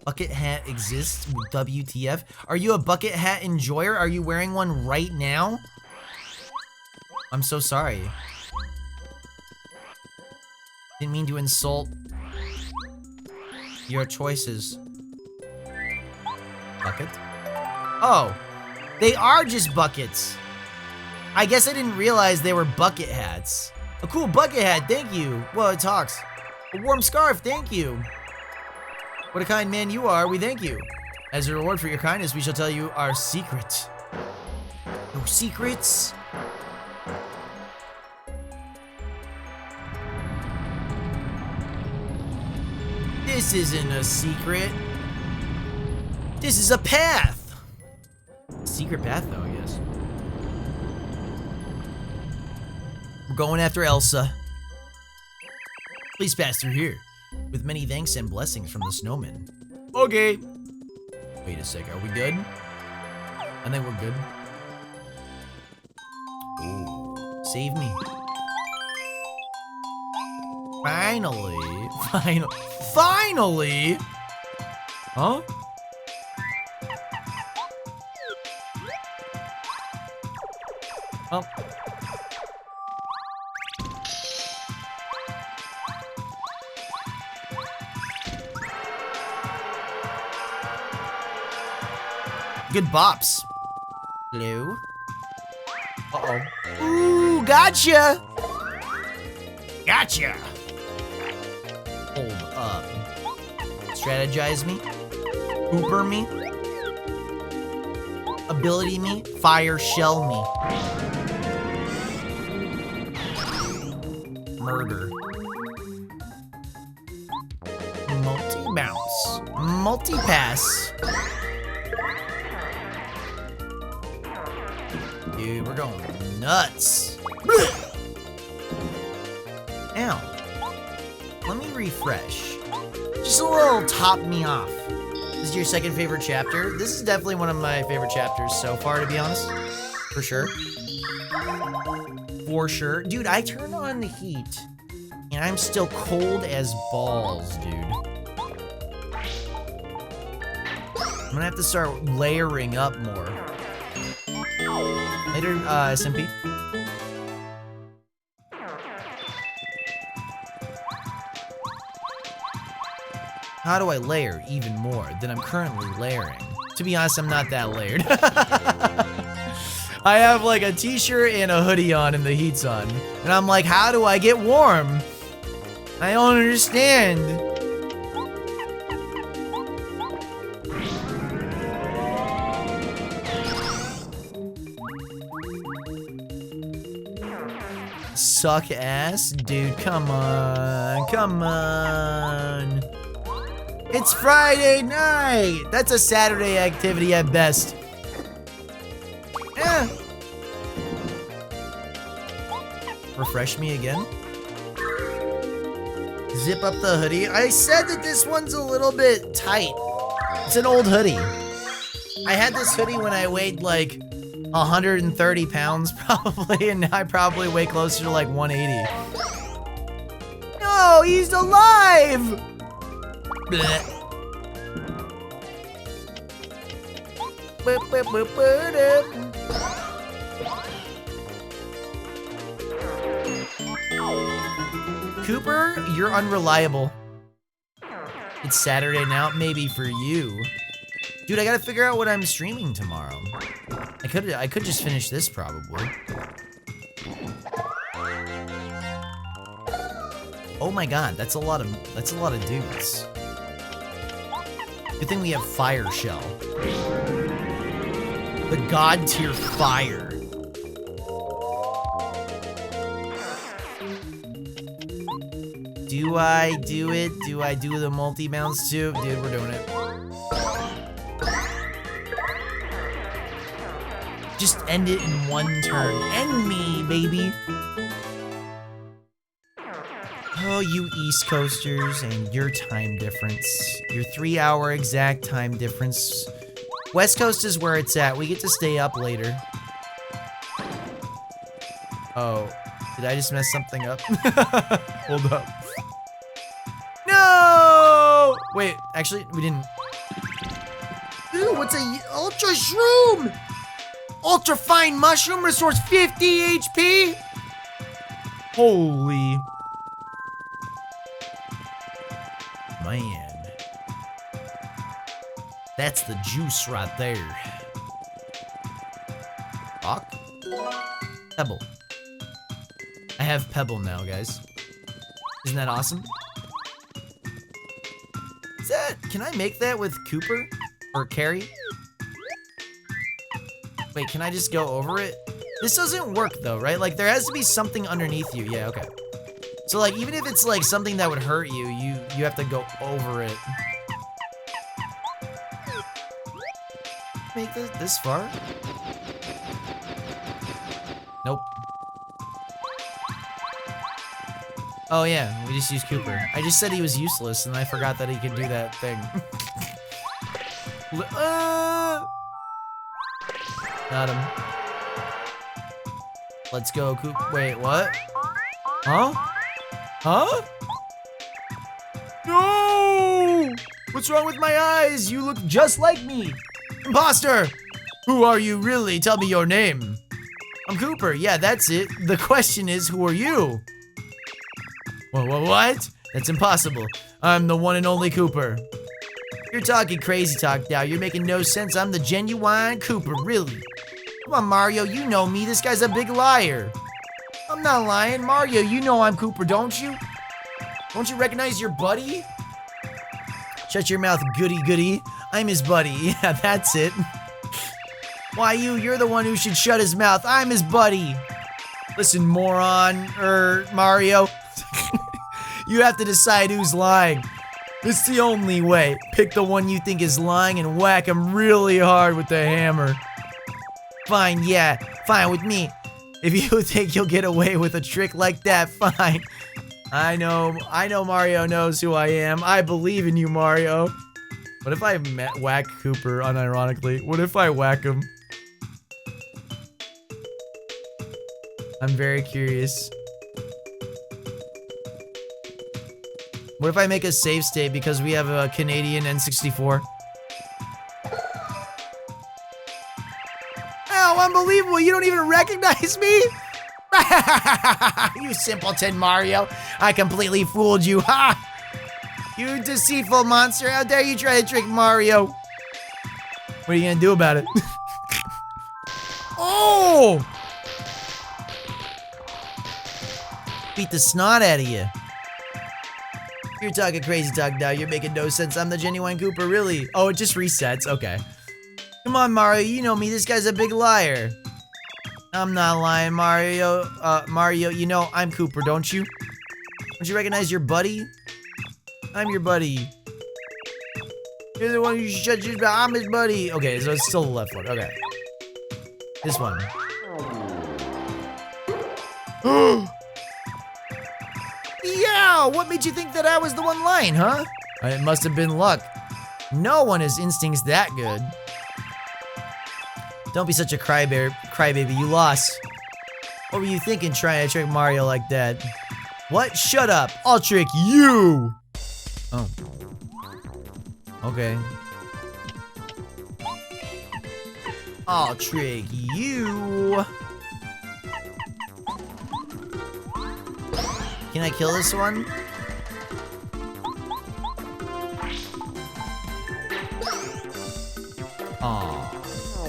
Bucket hat exists? WTF? Are you a bucket hat enjoyer? Are you wearing one right now? I'm so sorry. Didn't mean to insult your choices. Bucket? Oh, they are just buckets. I guess I didn't realize they were bucket hats. A cool bucket hat, thank you. Well, it talks. A warm scarf, thank you. What a kind man you are, we thank you. As a reward for your kindness, we shall tell you our secret. No secrets? This isn't a secret. This is a path. Secret path, though, I guess. We're going after Elsa. Please pass through here. With many thanks and blessings from the snowman. Okay. Wait a sec, are we good? I think we're good. Ooh, save me. Finally. Finally? Huh? Oh. Good bops. Hello? Uh-oh. Ooh, gotcha! Gotcha! Hold up. Strategize me. Hooper me. Ability me. Fire shell me. Murder. Multi-bounce. Multi-pass. Dude, we're going nuts. Ow. Let me refresh. Just a little top me off. This is your second favorite chapter. This is definitely one of my favorite chapters so far, to be honest. For sure. For sure. Dude, I turned on the heat, and I'm still cold as balls, dude. I'm gonna have to start layering up more. Later, SMP. How do I layer even more than I'm currently layering? To be honest, I'm not that layered. I have like a t-shirt and a hoodie on and the heat's on. And I'm like, how do I get warm? I don't understand. Suck ass? Dude, come on. Come on. It's Friday night! That's a Saturday activity at best. Yeah. Refresh me again. Zip up the hoodie. I said that this one's a little bit tight. It's an old hoodie. I had this hoodie when I weighed like 130 pounds probably, and now I probably weigh closer to like 180. No, he's alive! Blech. Cooper, you're unreliable. It's Saturday now, maybe for you. Dude, I gotta figure out what I'm streaming tomorrow. I could just finish this probably. Oh my god, that's a lot of dudes. Good thing we have Fire Shell. The god tier fire. Do I do it? Do I do the multi-bounce too? Dude, we're doing it. Just end it in one turn. End me, baby. Oh, you East Coasters and your time difference. Your 3-hour exact time difference. West Coast is where it's at. We get to stay up later. Oh, did I just mess something up? Hold up. No! Wait, actually, we didn't. Ooh, what's a Ultra Shroom? Ultra Fine Mushroom restores 50 HP? Holy. Man. That's the juice right there. Rock? Pebble. I have Pebble now, guys. Isn't that awesome? Can I make that with Cooper? Or Carrie? Wait, can I just go over it? This doesn't work though, right? Like there has to be something underneath you. Yeah, okay. So like even if it's like something that would hurt you, you have to go over it. Make this far? Nope. Oh yeah, we just used Cooper. I just said he was useless and I forgot that he could do that thing. Got him. Let's go, Coop. Wait, what? Huh? Huh? No! What's wrong with my eyes? You look just like me. Imposter! Who are you really? Tell me your name. I'm Cooper. Yeah, that's it. The question is, who are you? What? That's impossible. I'm the one and only Cooper. You're talking crazy talk now. You're making no sense. I'm the genuine Cooper, really. Come on, Mario. You know me. This guy's a big liar. I'm not lying. Mario, you know I'm Cooper, don't you? Don't you recognize your buddy? Shut your mouth, goody goody. I'm his buddy. Yeah, that's it. Why you're the one who should shut his mouth. I'm his buddy. Listen, moron, Mario. You have to decide who's lying. It's the only way. Pick the one you think is lying and whack him really hard with the hammer. Fine, yeah, fine with me. If you think you'll get away with a trick like that, fine. I know Mario knows who I am. I believe in you, Mario. What if I whack Cooper unironically? What if I whack him? I'm very curious. What if I make a save state because we have a Canadian N64? Wow, unbelievable. You don't even recognize me? You simpleton, Mario. I completely fooled you. Ha! You deceitful monster. How dare you try to trick Mario? What are you gonna do about it? Oh! Beat the snot out of you. You're talking crazy talk now. You're making no sense. I'm the genuine Cooper, really. Oh, it just resets. Okay. Come on, Mario. You know me. This guy's a big liar. I'm not lying, Mario. Mario, you know I'm Cooper, don't you? Don't you recognize your buddy? I'm your buddy. You're the one who should shut your mouth. I'm his buddy. Okay, so it's still the left one. Okay. This one. Yeah, what made you think that I was the one lying, huh? It must have been luck. No one has instincts that good. Don't be such a crybaby. You lost. What were you thinking trying to trick Mario like that? What? Shut up. I'll trick you. Oh. Okay. I'll trick you. Can I kill this one? Aw.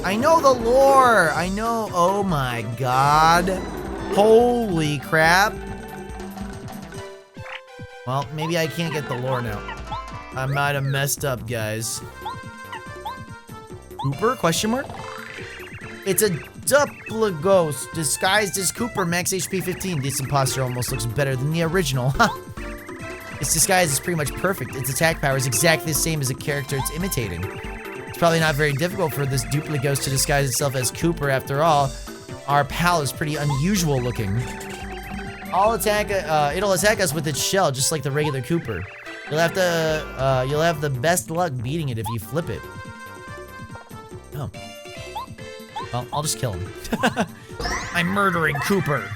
I know the lore. I know. Oh my god. Holy crap. Well, maybe I can't get the lore now. I might have messed up, guys. Cooper? Question mark? It's a Duplighost disguised as Cooper, max HP 15. This imposter almost looks better than the original. Its disguise is pretty much perfect. Its attack power is exactly the same as the character it's imitating. It's probably not very difficult for this Duplighost to disguise itself as Cooper. After all, our pal is pretty unusual looking. It'll attack us with its shell, just like the regular Cooper. You'll have the best luck beating it if you flip it. Oh. Well, I'll just kill him. I'm murdering Cooper.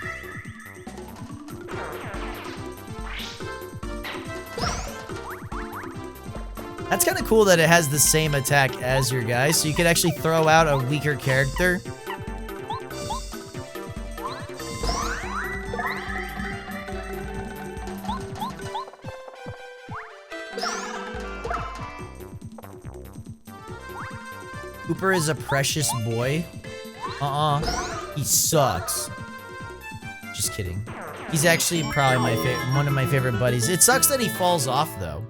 That's kind of cool that it has the same attack as your guy, so you could actually throw out a weaker character. Cooper is a precious boy. He sucks. Just kidding. He's actually probably one of my favorite buddies. It sucks that he falls off, though.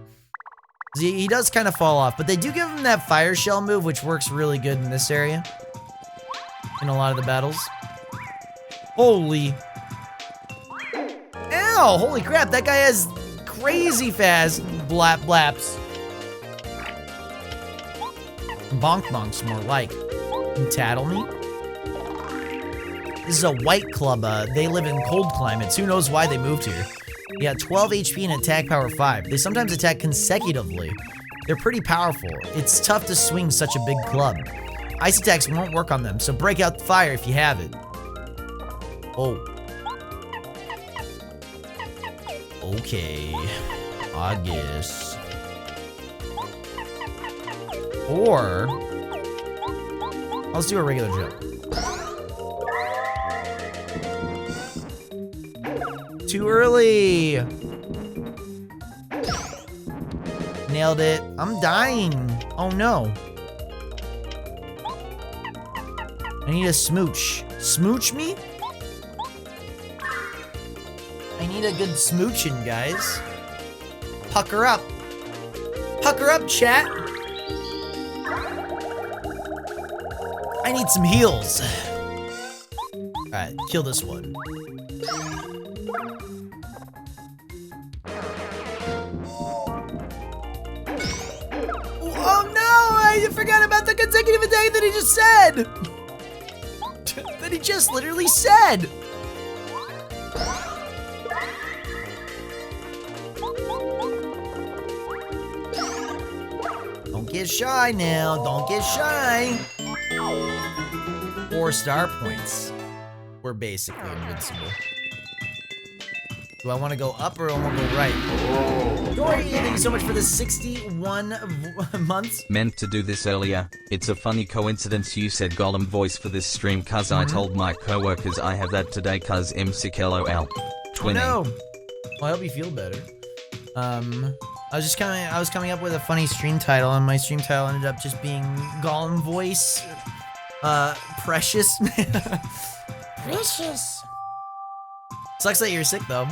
He does kind of fall off, but they do give him that fire shell move, which works really good in this area. In a lot of the battles. Holy. Ow! Holy crap, that guy has crazy fast blaps. Bonk bonks more like. And tattle me? This is a white club. They live in cold climates. Who knows why they moved here? They got 12 HP and attack power 5. They sometimes attack consecutively. They're pretty powerful. It's tough to swing such a big club. Ice attacks won't work on them, so break out the fire if you have it. Oh. Okay. I guess. Or let's do a regular jump. Too early. Nailed it. I'm dying. Oh no. I need a smooch. Smooch me? I need a good smooching, guys. Pucker up. Pucker up, chat. I need some heals. Alright, kill this one. Oh no! I forgot about the consecutive attack that he just said! That he just literally said! Don't get shy now, don't get shy! 4 star points. We're basically invincible. Do I want to go up or I want to go right? Dory, thank you so much for the 61 months. Meant to do this earlier. It's a funny coincidence you said Golem voice for this stream cuz I told my coworkers I have that today cuz I'm sick lol. 20. Oh, no. Well, I hope you feel better. I was coming up with a funny stream title, and my stream title ended up just being Golem voice. Precious. Precious. Sucks that you're sick, though.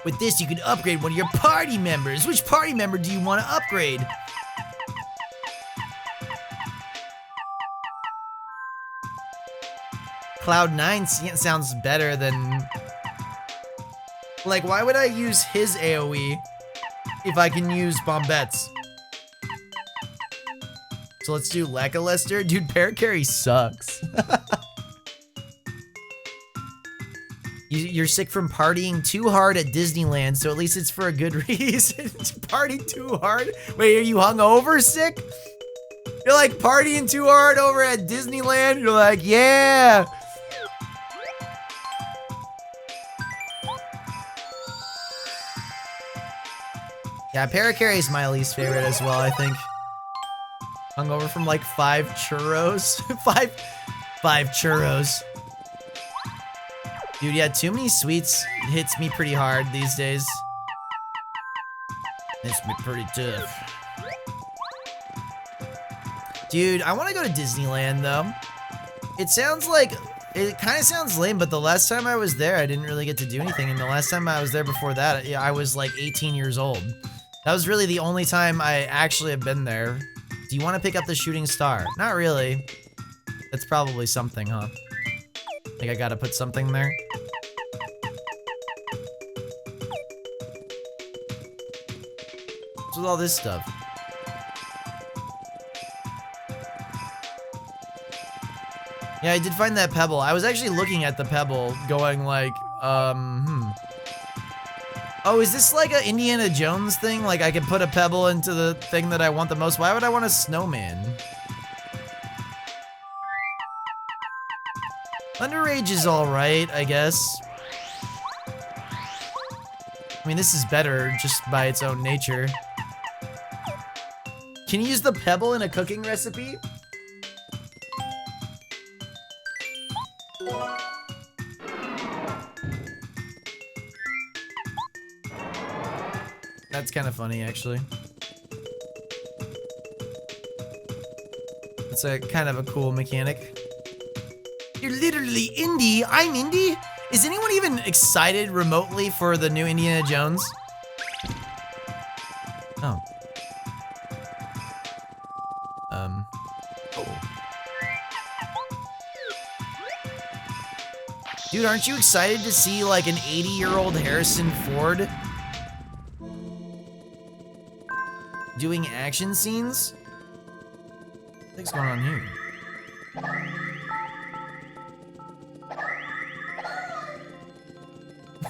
With this, you can upgrade one of your party members. Which party member do you want to upgrade? Cloud9 sounds better than... Like, why would I use his AoE if I can use Bombettes? So let's do Lackluster. Dude, Paracarry sucks. You're sick from partying too hard at Disneyland, so at least it's for a good reason. Party too hard? Wait, are you hungover sick? You're like partying too hard over at Disneyland? You're like, yeah. Yeah, Paracarry is my least favorite as well, I think. Hungover from like 5 churros. five churros. Dude, yeah, too many sweets hits me pretty hard these days. Hits me pretty tough. Dude, I want to go to Disneyland, though. It kind of sounds lame, but the last time I was there, I didn't really get to do anything. And the last time I was there before that, I was like 18 years old. That was really the only time I actually have been there. Do you want to pick up the shooting star? Not really. That's probably something, huh? Like I gotta put something there. What's with all this stuff? Yeah, I did find that pebble. I was actually looking at the pebble going like, Oh, is this like an Indiana Jones thing? Like I could put a pebble into the thing that I want the most? Why would I want a snowman? Underage is alright, I guess. I mean, this is better just by its own nature. Can you use the pebble in a cooking recipe? That's kind of funny, actually. It's a kind of a cool mechanic. You're literally indie. I'm indie. Is anyone even excited remotely for the new Indiana Jones? Oh. Oh. Dude, aren't you excited to see like an 80-year-old Harrison Ford doing action scenes? What's going on here?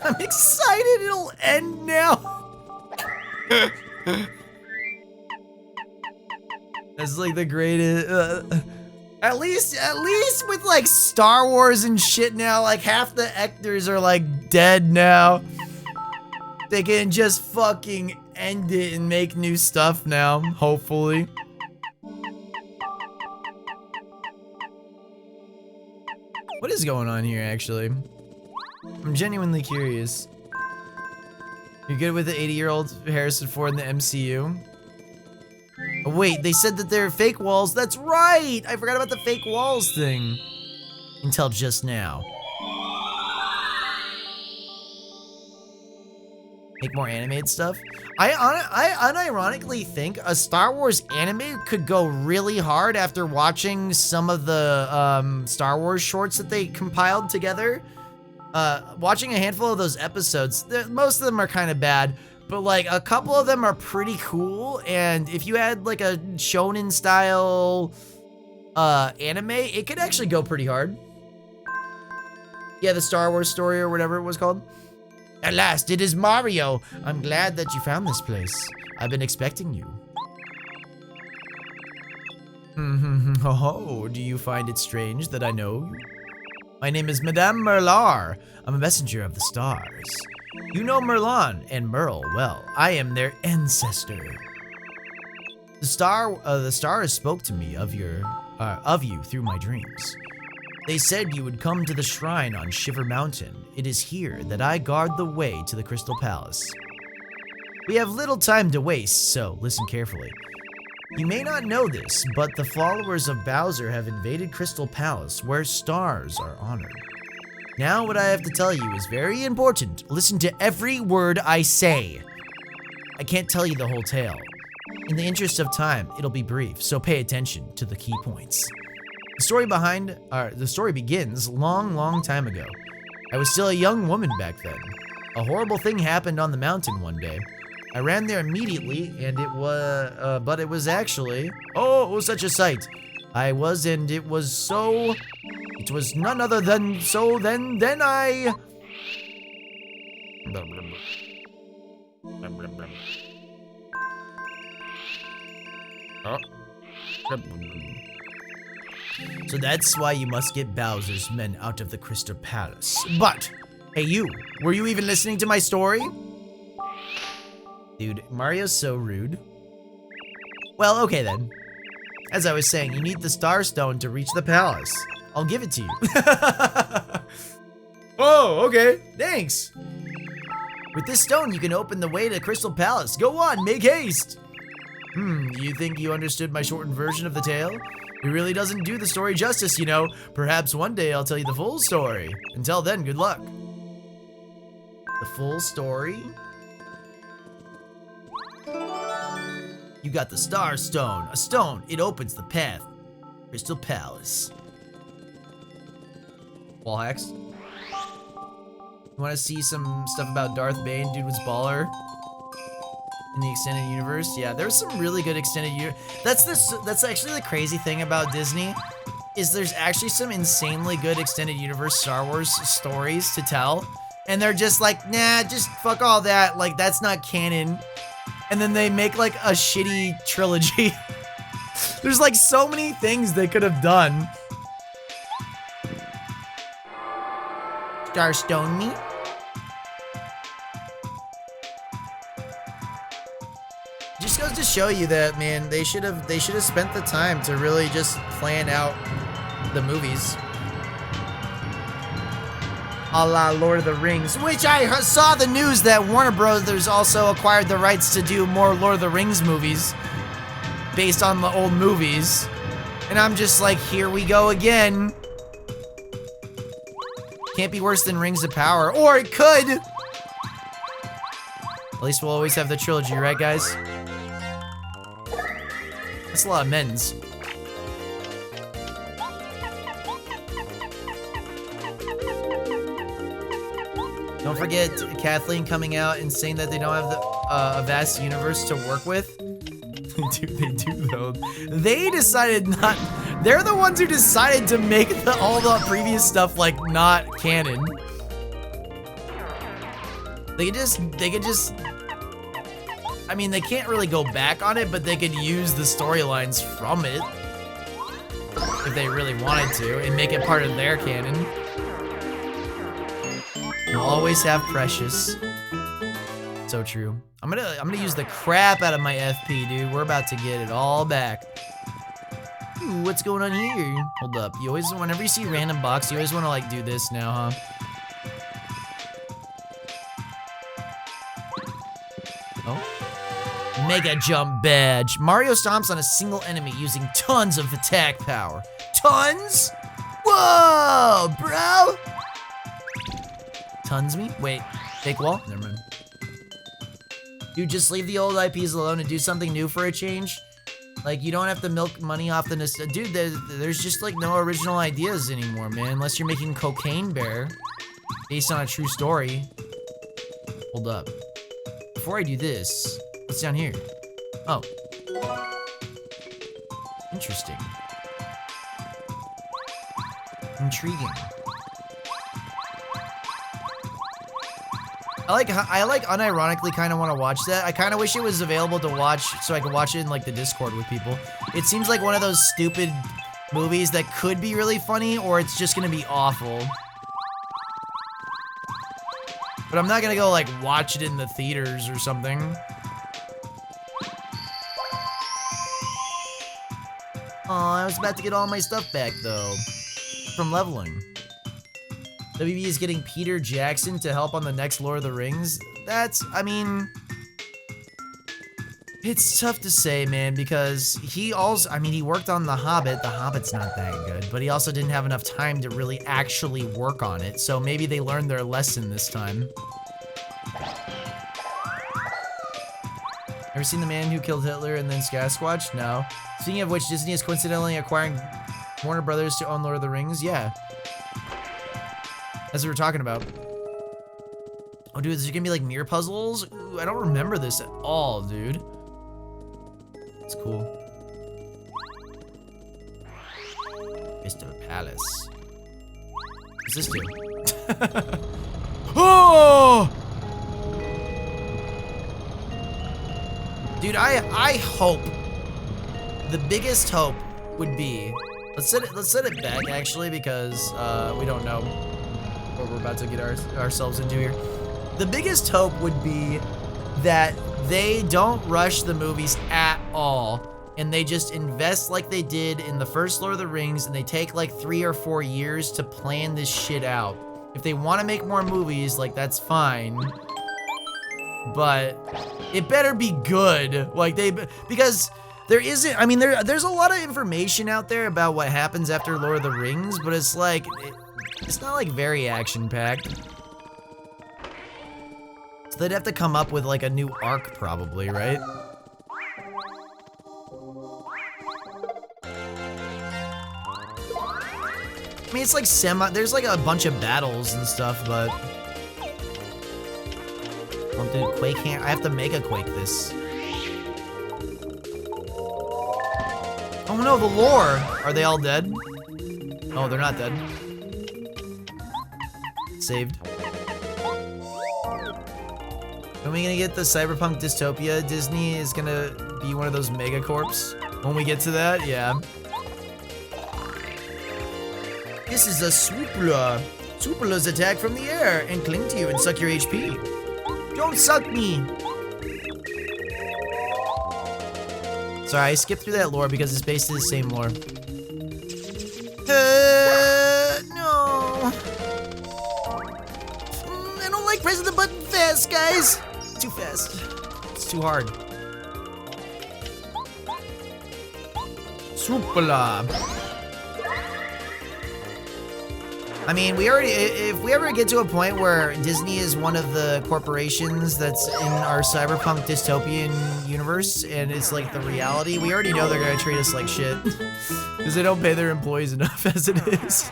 I'm excited it'll end now. That's like the greatest. At least with like Star Wars and shit now, like half the actors are like dead now. They can just fucking end it and make new stuff now, hopefully. What is going on here, actually? I'm genuinely curious. You're good with the 80-year-old Harrison Ford in the MCU? Oh, wait, they said that they're fake walls. That's right! I forgot about the fake walls thing. Until just now. Make more animated stuff? I unironically think a Star Wars anime could go really hard after watching some of the Star Wars shorts that they compiled together. Watching a handful of those episodes, most of them are kind of bad, but like a couple of them are pretty cool. And if you had like a shonen style anime, it could actually go pretty hard. Yeah, the Star Wars story or whatever it was called. At last, it is Mario. I'm glad that you found this place. I've been expecting you. Oh, do you find it strange that I know you? My name is Madame Merlar. I'm a messenger of the stars. You know Merlon and Merle well. I am their ancestor. The stars spoke to me of you through my dreams. They said you would come to the shrine on Shiver Mountain. It is here that I guard the way to the Crystal Palace. We have little time to waste, so listen carefully. You may not know this, but the followers of Bowser have invaded Crystal Palace, where stars are honored. Now what I have to tell you is very important. Listen to every word I say. I can't tell you the whole tale. In the interest of time, it'll be brief, so pay attention to the key points. The story begins long time ago. I was still a young woman back then. A horrible thing happened on the mountain one day. I ran there immediately, and it was actually, oh, such a sight. It was none other than, then I... So that's why you must get Bowser's men out of the Crystal Palace. But, hey you, were you even listening to my story? Dude, Mario's so rude. Well, okay then. As I was saying, you need the Star Stone to reach the palace. I'll give it to you. Oh, okay, thanks. With this stone, you can open the way to Crystal Palace. Go on, make haste. You think you understood my shortened version of the tale? It really doesn't do the story justice, you know. Perhaps one day I'll tell you the full story. Until then, good luck. The full story? You got the Star Stone. A stone. It opens the path. Crystal Palace. Wall hacks. You want to see some stuff about Darth Bane? Dude was baller. In the extended universe. Yeah, there's some really good extended universe. That's actually the crazy thing about Disney. Is there's actually some insanely good extended universe Star Wars stories to tell. And they're just like, nah, just fuck all that. Like, that's not canon. And then they make like a shitty trilogy. There's like so many things they could have done. Starstone me? Just goes to show you that, man, they should have spent the time to really just plan out the movies. A la Lord of the Rings, which I saw the news that Warner Brothers also acquired the rights to do more Lord of the Rings movies based on the old movies. And I'm just like, here we go again. Can't be worse than Rings of Power, or it could. At least we'll always have the trilogy, right, guys? That's a lot of men's. Don't forget Kathleen coming out and saying that they don't have a vast universe to work with. Dude, they do though. They decided not. They're the ones who decided to make all the previous stuff like not canon. They could just. I mean, they can't really go back on it, but they could use the storylines from it if they really wanted to and make it part of their canon. We'll always have Precious. So true. I'm gonna use the crap out of my FP, dude. We're about to get it all back. Ooh, what's going on here? Hold up. You always, whenever you see random box, you always want to like do this now, huh? Oh. Mega Jump Badge. Mario stomps on a single enemy using tons of attack power. Tons? Whoa, bro! Tons me? Wait, fake wall? Never mind. Dude, just leave the old IPs alone and do something new for a change. Like, you don't have to milk money off the dude, there's just like no original ideas anymore, man. Unless you're making Cocaine Bear based on a true story. Hold up. Before I do this, what's down here? Oh. Interesting. Intriguing. I like unironically kind of want to watch that. I kind of wish it was available to watch so I could watch it in like the Discord with people. It seems like one of those stupid movies that could be really funny or it's just gonna be awful. But I'm not gonna go like watch it in the theaters or something. Oh, I was about to get all my stuff back though, from leveling. WB is getting Peter Jackson to help on the next Lord of the Rings. That's, I mean, it's tough to say, man, because he also, I mean, he worked on The Hobbit. The Hobbit's not that good, but he also didn't have enough time to really actually work on it. So maybe they learned their lesson this time. Ever seen The Man Who Killed Hitler and then Sasquatch? No. Speaking of which, Disney is coincidentally acquiring Warner Brothers to own Lord of the Rings. Yeah. That's what we're talking about. Oh, dude, is there gonna be like mirror puzzles? Ooh, I don't remember this at all, dude. It's cool. Crystal Palace. What's this do? Oh! Dude, I hope. The biggest hope would be. Let's set it back actually because we don't know what we're about to get ourselves into here. The biggest hope would be that they don't rush the movies at all and they just invest like they did in the first Lord of the Rings and they take like 3 or 4 years to plan this shit out. If they want to make more movies, like that's fine. But it better be good. Like because there isn't, I mean, there's a lot of information out there about what happens after Lord of the Rings, but it's like, it's not like very action-packed. So they'd have to come up with like a new arc probably, right? I mean, it's like there's like a bunch of battles and stuff, but. Oh, dude, Quake can't, I have to Mega Quake this. Oh no, the lore! Are they all dead? Oh, they're not dead. Saved. When we gonna get the Cyberpunk Dystopia? Disney is gonna be one of those megacorps. When we get to that, yeah. This is a swoopla. Swooplas attack from the air and cling to you and suck your HP. Don't suck me! Sorry, I skipped through that lore because it's basically the same lore. No. I don't like pressing the button fast, guys. Too fast. It's too hard. Swoopala. I mean, if we ever get to a point where Disney is one of the corporations that's in our cyberpunk dystopian universe, and it's like the reality, we already know they're gonna treat us like shit. Because they don't pay their employees enough as it is.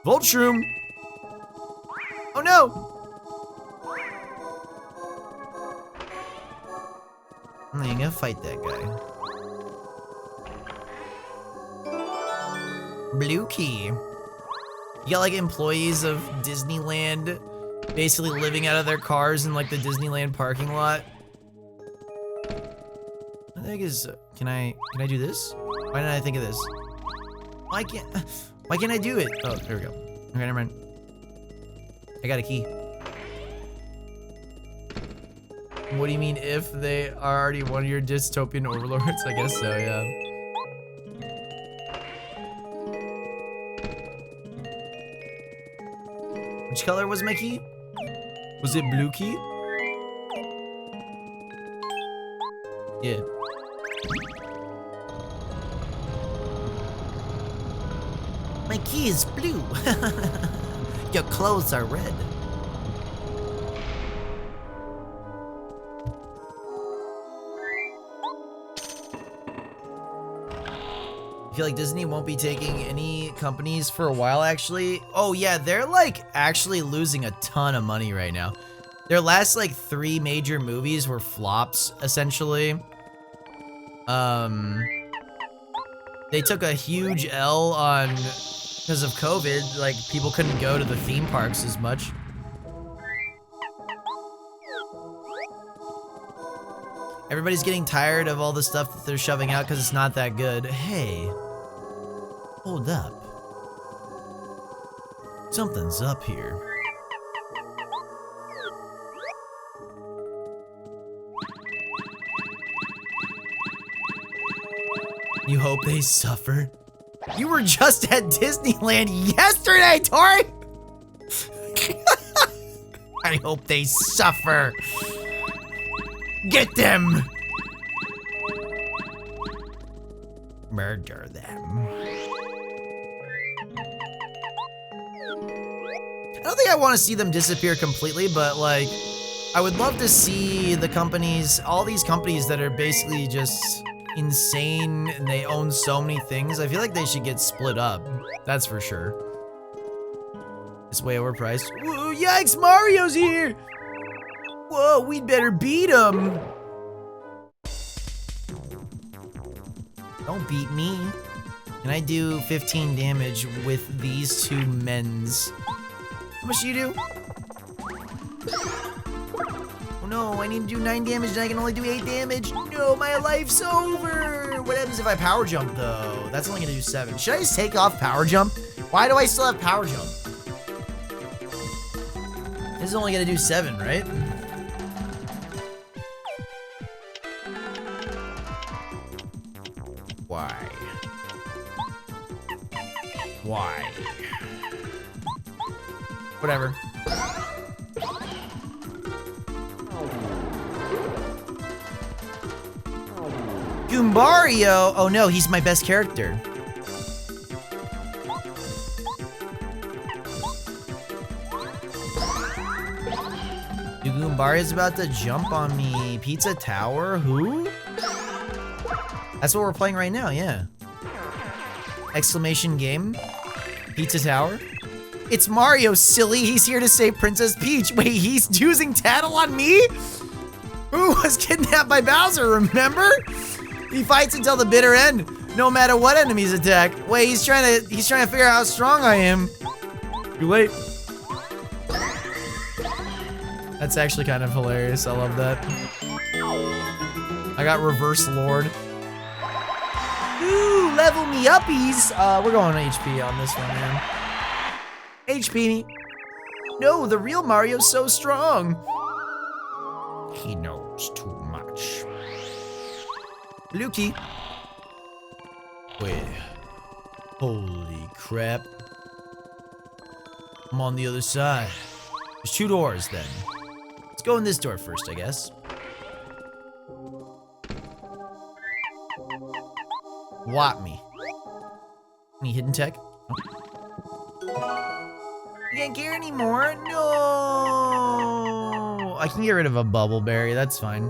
Volt Shroom! Oh no! I'm gonna fight that guy. Blue key. You got like employees of Disneyland basically living out of their cars in like the Disneyland parking lot. I think is, can I do this? Why didn't I think of this? Why can't I do it? Oh, there we go. Okay, never mind. I got a key. What do you mean if they are already one of your dystopian overlords? I guess so, yeah. Which color was my key? Was it blue key? Yeah. My key is blue. Your clothes are red. I feel like Disney won't be taking any companies for a while, actually. Oh yeah, they're like actually losing a ton of money right now. Their last like 3 major movies were flops, essentially. They took a huge L on, because of COVID, like people couldn't go to the theme parks as much. Everybody's getting tired of all the stuff that they're shoving out because it's not that good. Hey, hold up. Something's up here. You hope they suffer. You were just at Disneyland yesterday, Tori! I hope they suffer. Get them! Murder them. I don't think I want to see them disappear completely, but like, I would love to see the companies, all these companies that are basically just insane and they own so many things. I feel like they should get split up. That's for sure. It's way overpriced. Whoa, yikes, Mario's here! Whoa, we'd better beat him. Don't beat me. Can I do 15 damage with these two men's? How much do you do? Oh no, I need to do 9 damage and I can only do 8 damage. No, my life's over. What happens if I power jump though? That's only gonna do 7. Should I just take off power jump? Why do I still have power jump? This is only gonna do 7, right? Why? Why? Whatever. Goombario! Oh no, he's my best character. Goombario's about to jump on me. Pizza Tower? Who? That's what we're playing right now, yeah. Exclamation game. Pizza Tower. It's Mario, silly. He's here to save Princess Peach. Wait, he's using Tattle on me? Who was kidnapped by Bowser, remember? He fights until the bitter end, no matter what enemies attack. Wait, he's trying to figure out how strong I am. Too late. That's actually kind of hilarious. I love that. I got Reverse Lord. Ooh, level me uppies. We're going HP on this one, man. HP. No, the real Mario's so strong. He knows too much. Lukey. Wait. Holy crap. I'm on the other side. There's 2 doors then. Let's go in this door first, I guess. Whop me. Any hidden tech? I can't care anymore. No. I can get rid of a bubble berry. That's fine.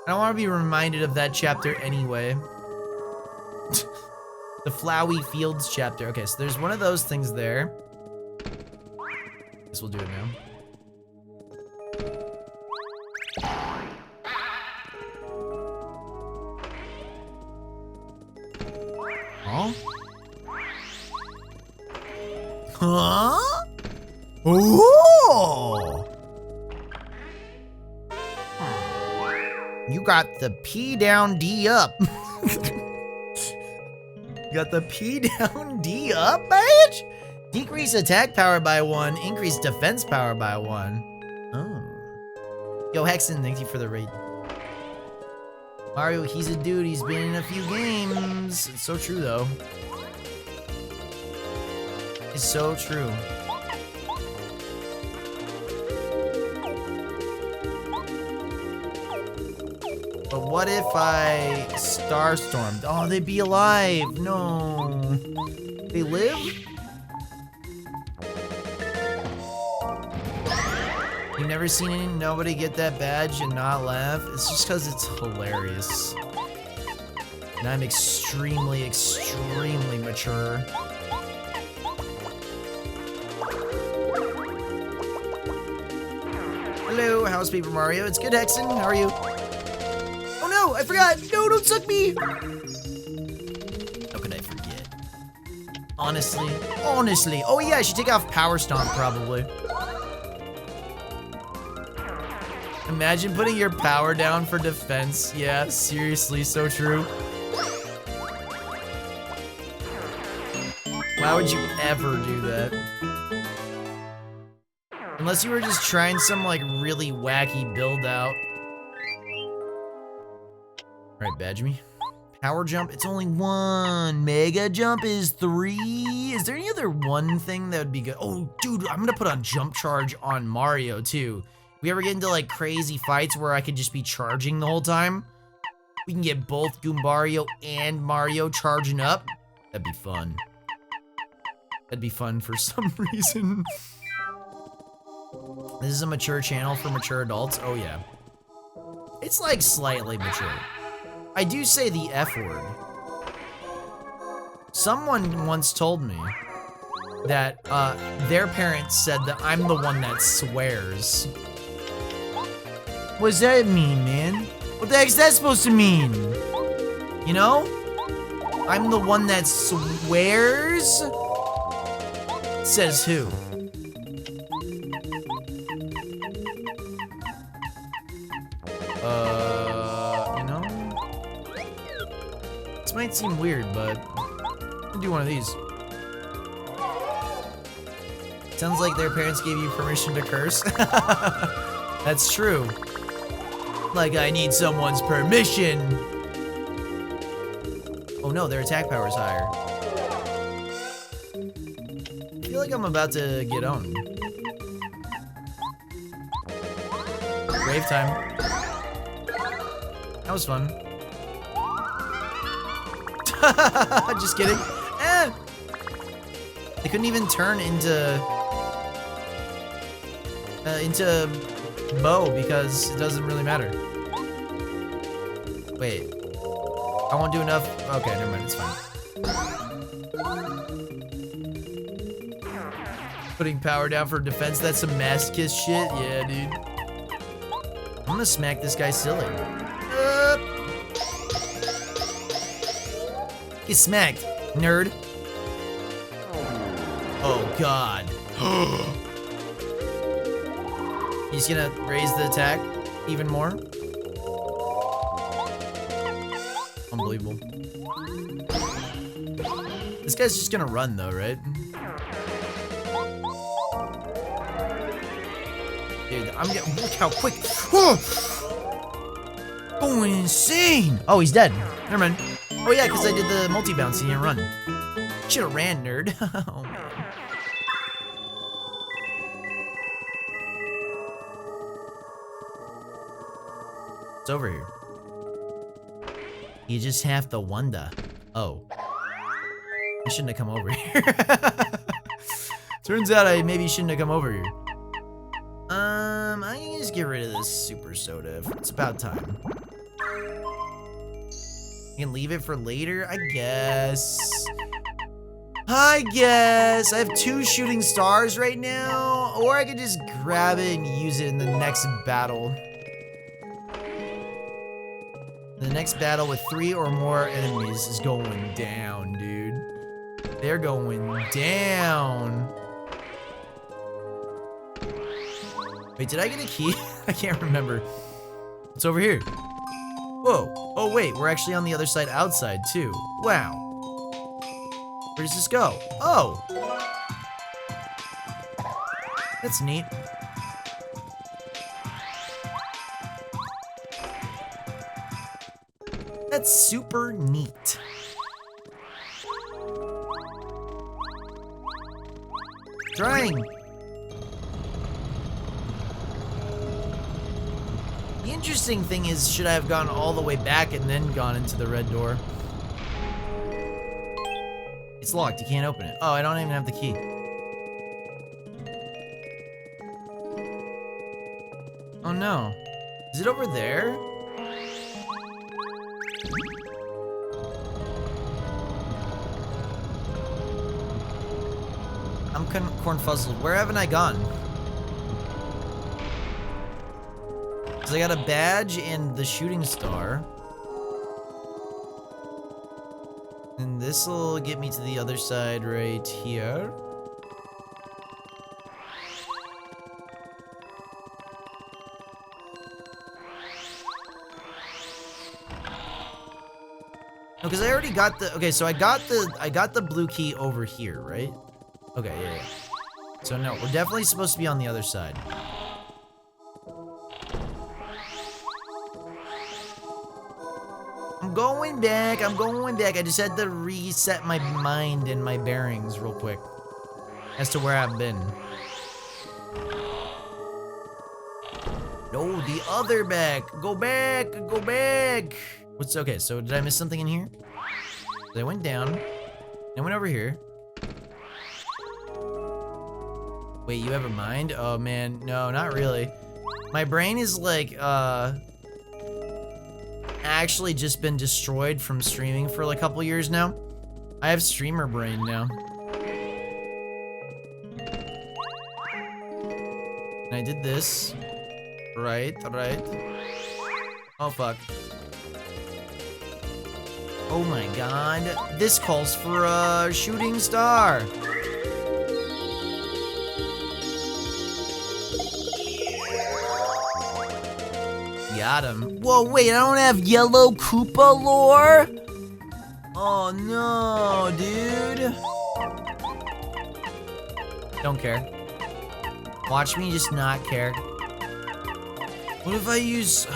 I don't want to be reminded of that chapter anyway. The Flowey Fields chapter. Okay, so there's one of those things there. Guess we'll do it now. Huh? Huh? Ooh! You got the P down, D up. You got the P down, D up, bitch? Decrease attack power by 1, increase defense power by 1. Oh. Yo, Hexen, thank you for the raid. Mario, he's a dude. He's been in a few games. It's so true, though. It's so true. But what if I Starstormed? Oh, they'd be alive. No. They live? You've never seen nobody get that badge and not laugh? It's just because it's hilarious. And I'm extremely, extremely mature. Hello, how's Paper Mario? It's good, Hexen. How are you? Oh no, I forgot. No, don't suck me. How could I forget? Honestly. Oh yeah, I should take off Power Stomp probably. Imagine putting your power down for defense. Yeah, seriously, so true. Why would you ever do that? Unless you were just trying some like really wacky build out. Alright, badge me. Power jump, it's only 1. Mega jump is 3. Is there any other one thing that would be good? Oh, dude, I'm gonna put a jump charge on Mario, too. We ever get into, like, crazy fights where I could just be charging the whole time? We can get both Goombario and Mario charging up. That'd be fun. That'd be fun for some reason. This is a mature channel for mature adults. Oh, yeah. It's, like, slightly mature. I do say the F word. Someone once told me that their parents said that I'm the one that swears. What does that mean, man? What the heck's that supposed to mean? You know? I'm the one that swears? Says who? You know? This might seem weird, but I'll do one of these. Sounds like their parents gave you permission to curse. That's true. Like I need someone's permission. Oh no, their attack power is higher. I feel like I'm about to get owned. Rave time. That was fun. Just kidding. They couldn't even turn into Bo because it doesn't really matter. Wait. I won't do enough. Okay, never mind. It's fine. Putting power down for defense. That's some masochist shit. Yeah, dude. I'm gonna smack this guy silly. Get smacked, nerd. Oh, God. He's gonna raise the attack even more. Unbelievable. This guy's just gonna run though, right? Dude, I'm getting, look how quick. Going insane. Oh, he's dead. Never mind. Oh yeah, because I did the multi-bounce and he didn't run. Should've ran, nerd. Oh man. It's over here. You just have to wonder. Oh. I shouldn't have come over here. Turns out I maybe shouldn't have come over here. I can just get rid of this super soda. It's about time. You can leave it for later, I guess. I have 2 shooting stars right now. Or I could just grab it and use it in the next battle. The next battle with 3 or more enemies is going down, dude. They're going down. Wait, did I get a key? I can't remember. It's over here. Whoa. Oh, wait, we're actually on the other side outside, too. Wow. Where does this go? Oh. That's neat. That's super neat. Trying. The interesting thing is, should I have gone all the way back and then gone into the red door? It's locked, you can't open it. Oh, I don't even have the key. Oh no. Is it over there? I'm cornfuzzled. Where haven't I gone? Because I got a badge and the shooting star. And this'll get me to the other side right here. No, because I already got the, okay, so I got the blue key over here, right? Okay, yeah. So no, we're definitely supposed to be on the other side. I'm I'm going back. I'm going back. I just had to reset my mind and my bearings real quick as to where I've been. No, the other back. Go back. Go back. What's okay? So did I miss something in here? I went down. I went over here. Wait, you have a mind? Oh man, no, not really. My brain is like, actually just been destroyed from streaming for like a couple years now. I have streamer brain now. And I did this. Right. Oh fuck. Oh my god. This calls for a shooting star. Got him. Whoa, wait, I don't have yellow Koopa lore? Oh no, dude. Don't care. Watch me just not care. What if I use...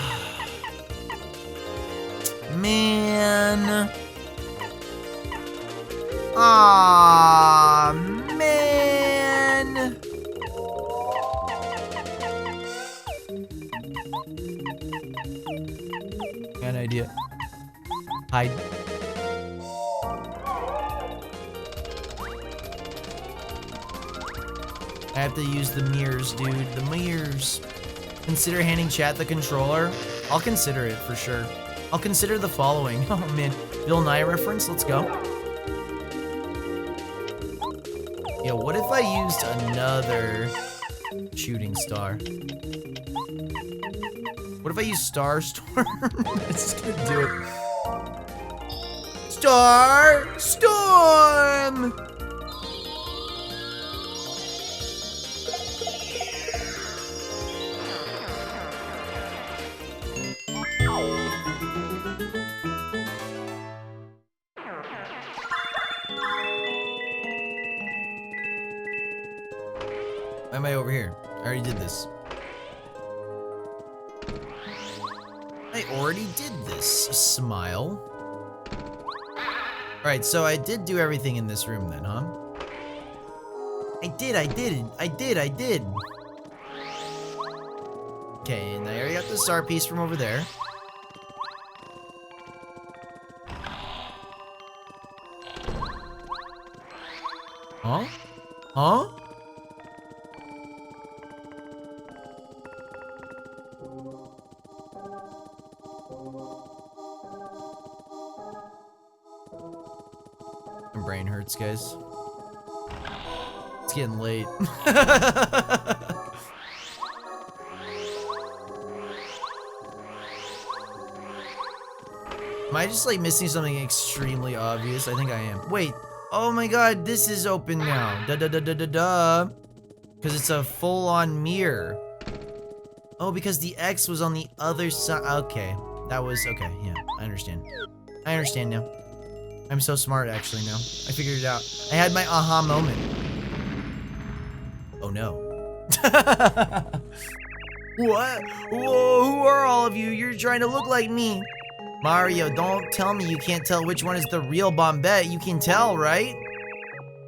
Man. Aw, man. Got an idea. Hide. I have to use the mirrors, dude. The mirrors. Consider handing chat the controller. I'll consider it for sure. I'll consider the following. Oh man, Bill Nye reference. Let's go. Yeah, what if I used another shooting star? What if I use Star Storm? It's just gonna do it. Star Storm! Why am I over here? I already did this. I already did this. Smile. Alright, so I did do everything in this room then, huh? I did. Okay, and I already got the star piece from over there. Huh? Huh? My brain hurts, guys. It's getting late. Am I just like missing something extremely obvious? I think I am. Wait. Oh my god, this is open now. Duh. Because it's a full-on mirror. Oh, because the X was on the other side. Okay. That was, okay, yeah, I understand. I understand now. I'm so smart, actually, now. I figured it out. I had my aha moment. Oh, no. What? Whoa, who are all of you? You're trying to look like me. Mario, don't tell me you can't tell which one is the real Bombette. You can tell, right?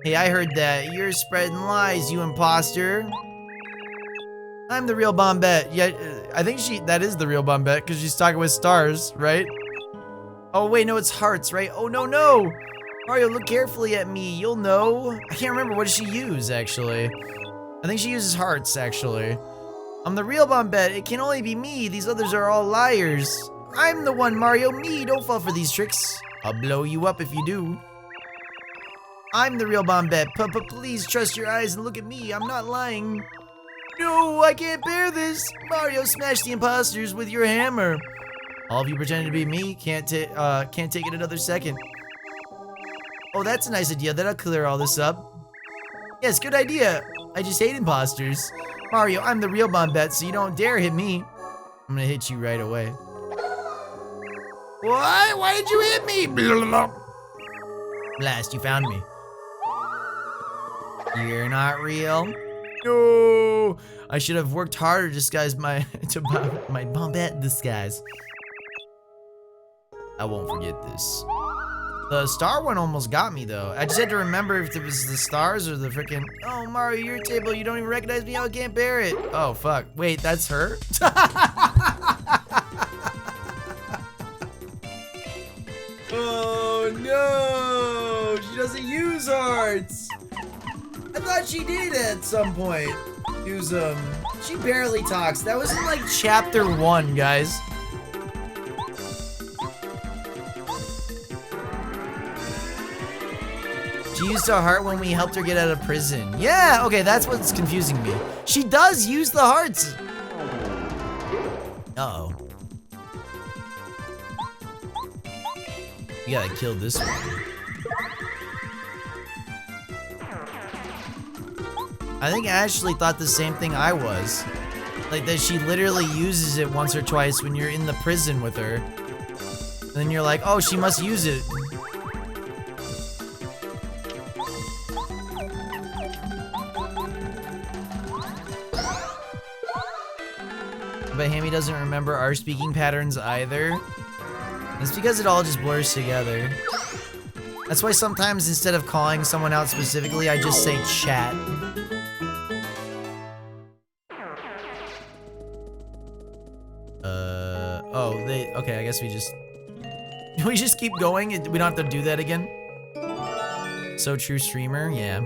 Hey, I heard that. You're spreading lies, you imposter. I'm the real Bombette. Yeah, I think that is the real Bombette because she's talking with stars, right? Oh, wait, no, it's hearts, right? Oh, no. Mario, look carefully at me. You'll know. I can't remember. What does she use, actually? I think she uses hearts, actually. I'm the real Bombette. It can only be me. These others are all liars. I'm the one, Mario. Me. Don't fall for these tricks. I'll blow you up if you do. I'm the real Bombette. Please trust your eyes and look at me. I'm not lying. No, I can't bear this. Mario, smash the imposters with your hammer. All of you pretending to be me. Can't take it another second. Oh, that's a nice idea. That'll clear all this up. Yes, good idea. I just hate imposters. Mario, I'm the real Bombette, so you don't dare hit me. I'm gonna hit you right away. What? Why did you hit me? Blast, you found me. You're not real. No. I should have worked harder to disguise my Bombette disguise. I won't forget this. The star one almost got me though. I just had to remember if it was the stars or the freaking. Oh, Mario, your table. You don't even recognize me. I can't bear it. Oh fuck. Wait, that's her. Oh no! She doesn't use hearts. I thought she did at some point. Use them. She barely talks. That was in like chapter 1, guys. She used a heart when we helped her get out of prison. Yeah, okay, that's what's confusing me. She does use the hearts. Uh-oh. We gotta kill this one. I think Ashley thought the same thing I was. Like that she literally uses it once or twice when you're in the prison with her. And then you're like, oh, she must use it. But Hammy doesn't remember our speaking patterns either. It's because it all just blurs together. That's why sometimes instead of calling someone out specifically, I just say chat. Okay, I guess we just keep going. We don't have to do that again. So true streamer, yeah.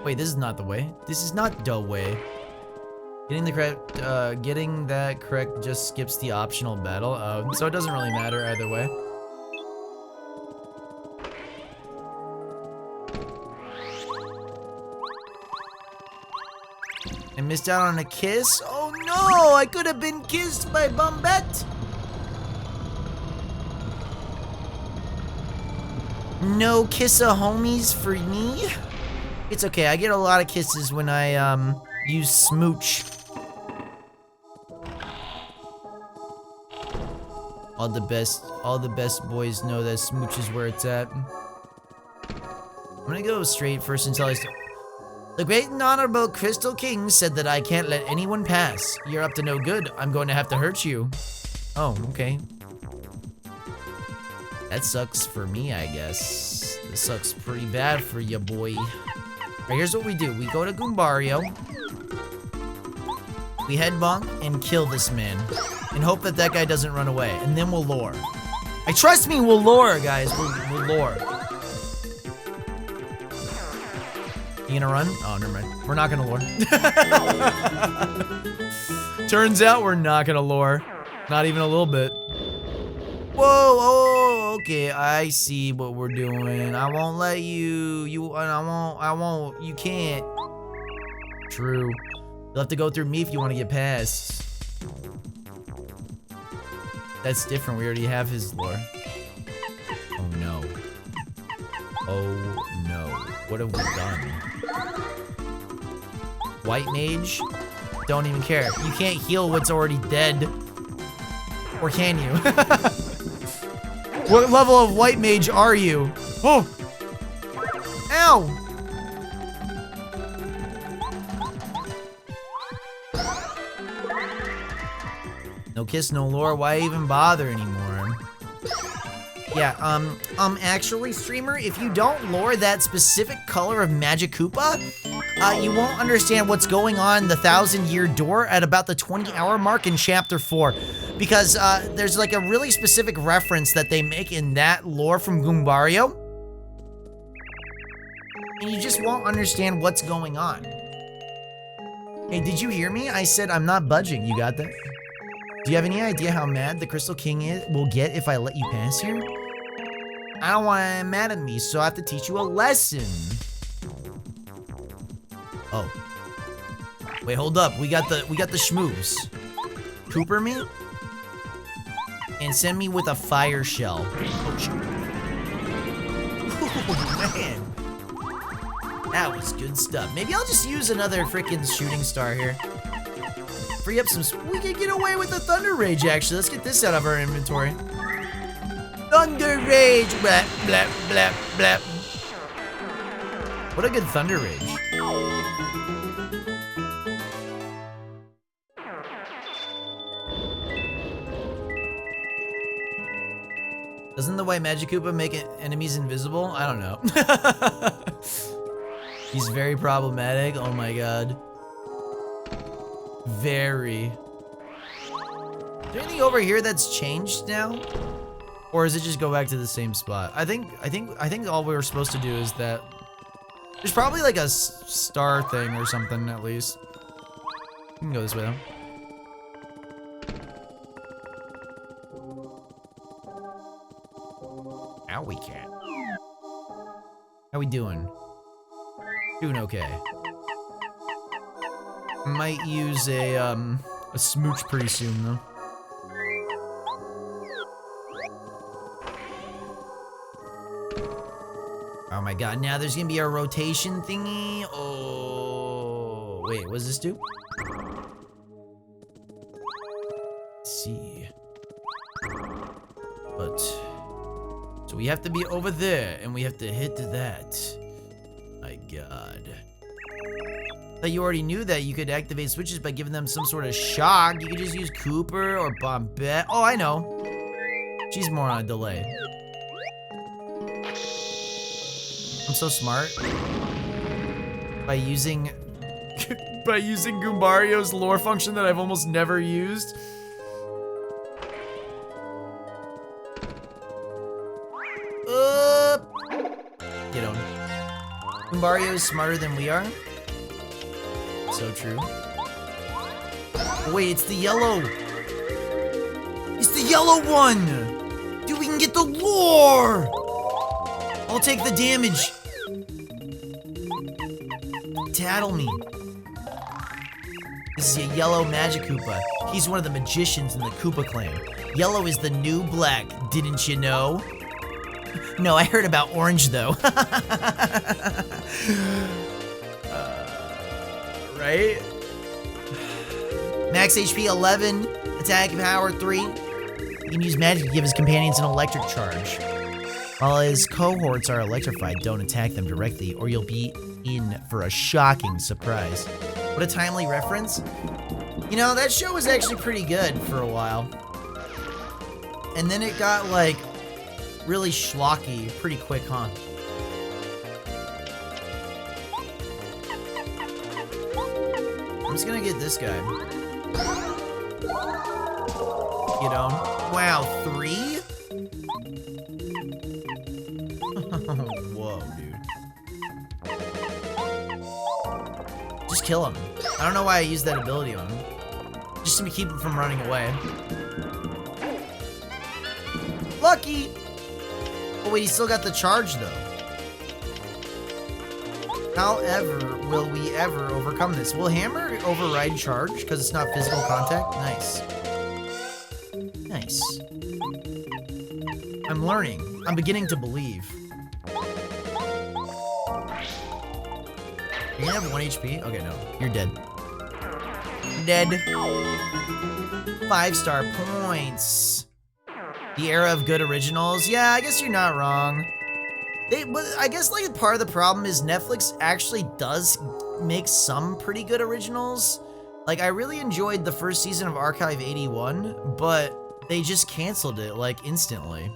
Wait, this is not the way. This is not the way. Getting that correct just skips the optional battle. So it doesn't really matter either way. I missed out on a kiss? Oh no! I could have been kissed by Bombette! No kiss-a-homies for me? It's okay, I get a lot of kisses when I, use Smooch. All the best boys know that Smooch is where it's at. I'm gonna go straight first until I start. The great and honorable Crystal King said that I can't let anyone pass. You're up to no good. I'm going to have to hurt you. Oh, okay. That sucks for me, I guess. This sucks pretty bad for ya, boy. Alright, here's what we do. We go to Goombario. We head bonk and kill this man. And hope that that guy doesn't run away. And then we'll lure. Trust me, we'll lure, guys. We'll lure. You gonna run? Oh, never mind. We're not gonna lure. Turns out we're not gonna lure. Not even a little bit. Whoa, oh, okay, I see what we're doing. I won't let you, you can't. True. You'll have to go through me if you want to get past. That's different, we already have his lure. Oh no. Oh no. What have we done? White mage? Don't even care. You can't heal what's already dead. Or can you? What level of white mage are you? Oh! Ow! No kiss, no lore. Why even bother anymore? Yeah, actually, streamer, if you don't lore that specific color of Magic Koopa, you won't understand what's going on in the 1,000-year door at about the 20-hour mark in Chapter 4. Because, there's like a really specific reference that they make in that lore from Goombario. And you just won't understand what's going on. Hey, did you hear me? I said I'm not budging. You got that? Do you have any idea how mad the Crystal King will get if I let you pass here? I don't want him mad at me, so I have to teach you a lesson. Oh. Wait, hold up. We got the schmoobs. Cooper me? And send me with a fire shell. Oh, shoot. Oh, man. That was good stuff. Maybe I'll just use another freaking shooting star here. Free up some... We can get away with the Thunder Rage, actually. Let's get this out of our inventory. Thunder Rage! Blap, blap, blap, blap. What a good Thunder Rage. Doesn't the white Magikoopa make enemies invisible? I don't know. He's very problematic. Oh my god. Very. Is there anything over here that's changed now? Or is it just go back to the same spot? I think all we were supposed to do is that. There's probably like a star thing or something at least. We can go this way though. Now we can. How we doing? Doing okay. Might use a smooch pretty soon though. Oh my god, now there's gonna be a rotation thingy. Oh, wait, what does this do? Let's see. But, so we have to be over there, and we have to hit that. My god. I thought you already knew that you could activate switches by giving them some sort of shock. You could just use Cooper or Bombette. Oh, I know. She's more on a delay. I'm so smart. By using Goombario's lore function that I've almost never used. Get on. Goombario is smarter than we are. So true. Wait, it's the yellow. It's the yellow one. Dude, we can get the lore. I'll take the damage. Tattle me. This is a yellow Magikoopa. He's one of the magicians in the Koopa clan. Yellow is the new black, didn't you know? No, I heard about orange though. Right? Max HP 11, attack power 3. He can use magic to give his companions an electric charge. While his cohorts are electrified, don't attack them directly or you'll be in for a shocking surprise. What a timely reference. You know, that show was actually pretty good for a while. And then it got like really schlocky pretty quick, huh? I'm just gonna get this guy. Get on. Wow, 3? Whoa, dude. Just kill him. I don't know why I used that ability on him. Just to keep him from running away. Lucky! Oh wait, he still got the charge though. However, will we ever overcome this? Will Hammer override charge because it's not physical contact? Nice. Nice. I'm learning. I'm beginning to believe. You're gonna have 1 HP? Okay, no. You're dead. Dead. 5-star points. The era of good originals. Yeah, I guess you're not wrong. I guess like part of the problem is Netflix actually does make some pretty good originals. Like I really enjoyed the first season of Archive 81, but they just canceled it like instantly.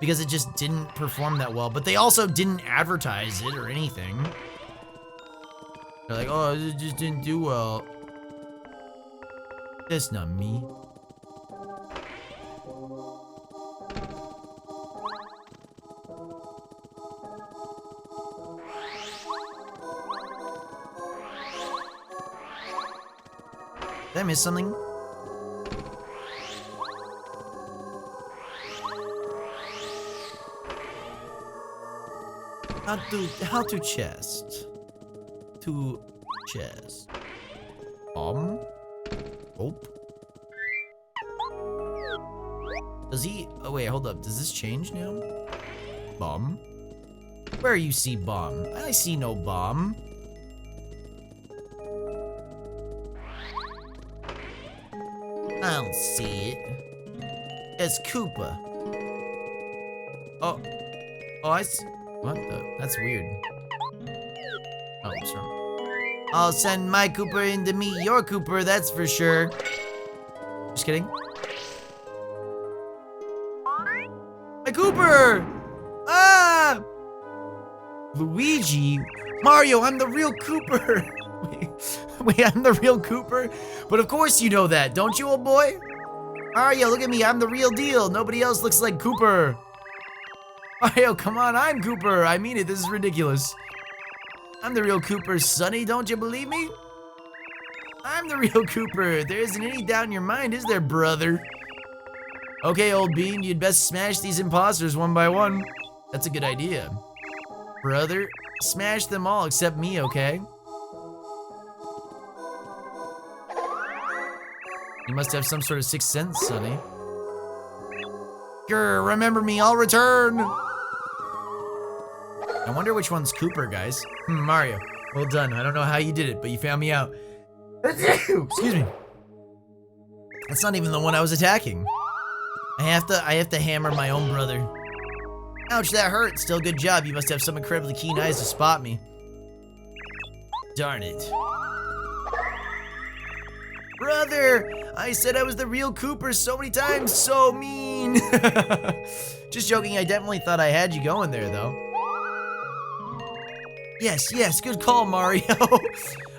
Because it just didn't perform that well, but they also didn't advertise it or anything. They're like, oh, it just didn't do well. That's not me. Did I miss something? How to chest? To chest. Oh. Does he? Oh wait, hold up. Does this change now? Bomb. Where you see bomb? I see no bomb. I don't see it. It's Koopa. Oh, I see. What the? That's weird. I'll send my Cooper in to meet your Cooper, that's for sure. Just kidding. My Cooper! Ah! Luigi? Mario, I'm the real Cooper. Wait, I'm the real Cooper? But of course you know that, don't you, old boy? Mario, look at me, I'm the real deal. Nobody else looks like Cooper. Mario, come on, I'm Cooper. I mean it, this is ridiculous. I'm the real Cooper, Sonny, don't you believe me? I'm the real Cooper. There isn't any doubt in your mind, is there, brother? Okay, old bean, you'd best smash these imposters one by one. That's a good idea. Brother, smash them all except me, okay? You must have some sort of sixth sense, Sonny. Grr, remember me, I'll return! I wonder which one's Cooper, guys. Mario, well done. I don't know how you did it, but you found me out. Excuse me. That's not even the one I was attacking. I have to hammer my own brother. Ouch, that hurt. Still good job. You must have some incredibly keen eyes to spot me. Darn it. Brother, I said I was the real Cooper so many times. So mean. Just joking. I definitely thought I had you going there, though. Yes, good call, Mario.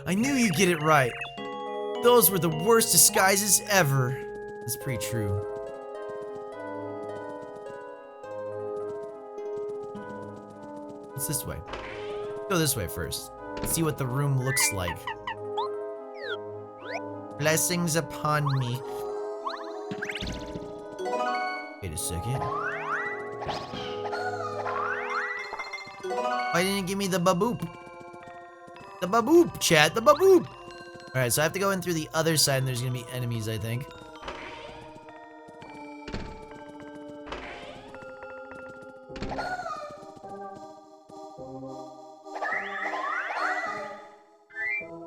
I knew you'd get it right. Those were the worst disguises ever. That's pretty true. What's this way? Go this way first. Let's see what the room looks like. Blessings upon me. Wait a second. Why didn't it give me the baboop? The baboop, chat, the baboop! Alright, so I have to go in through the other side and there's gonna be enemies, I think.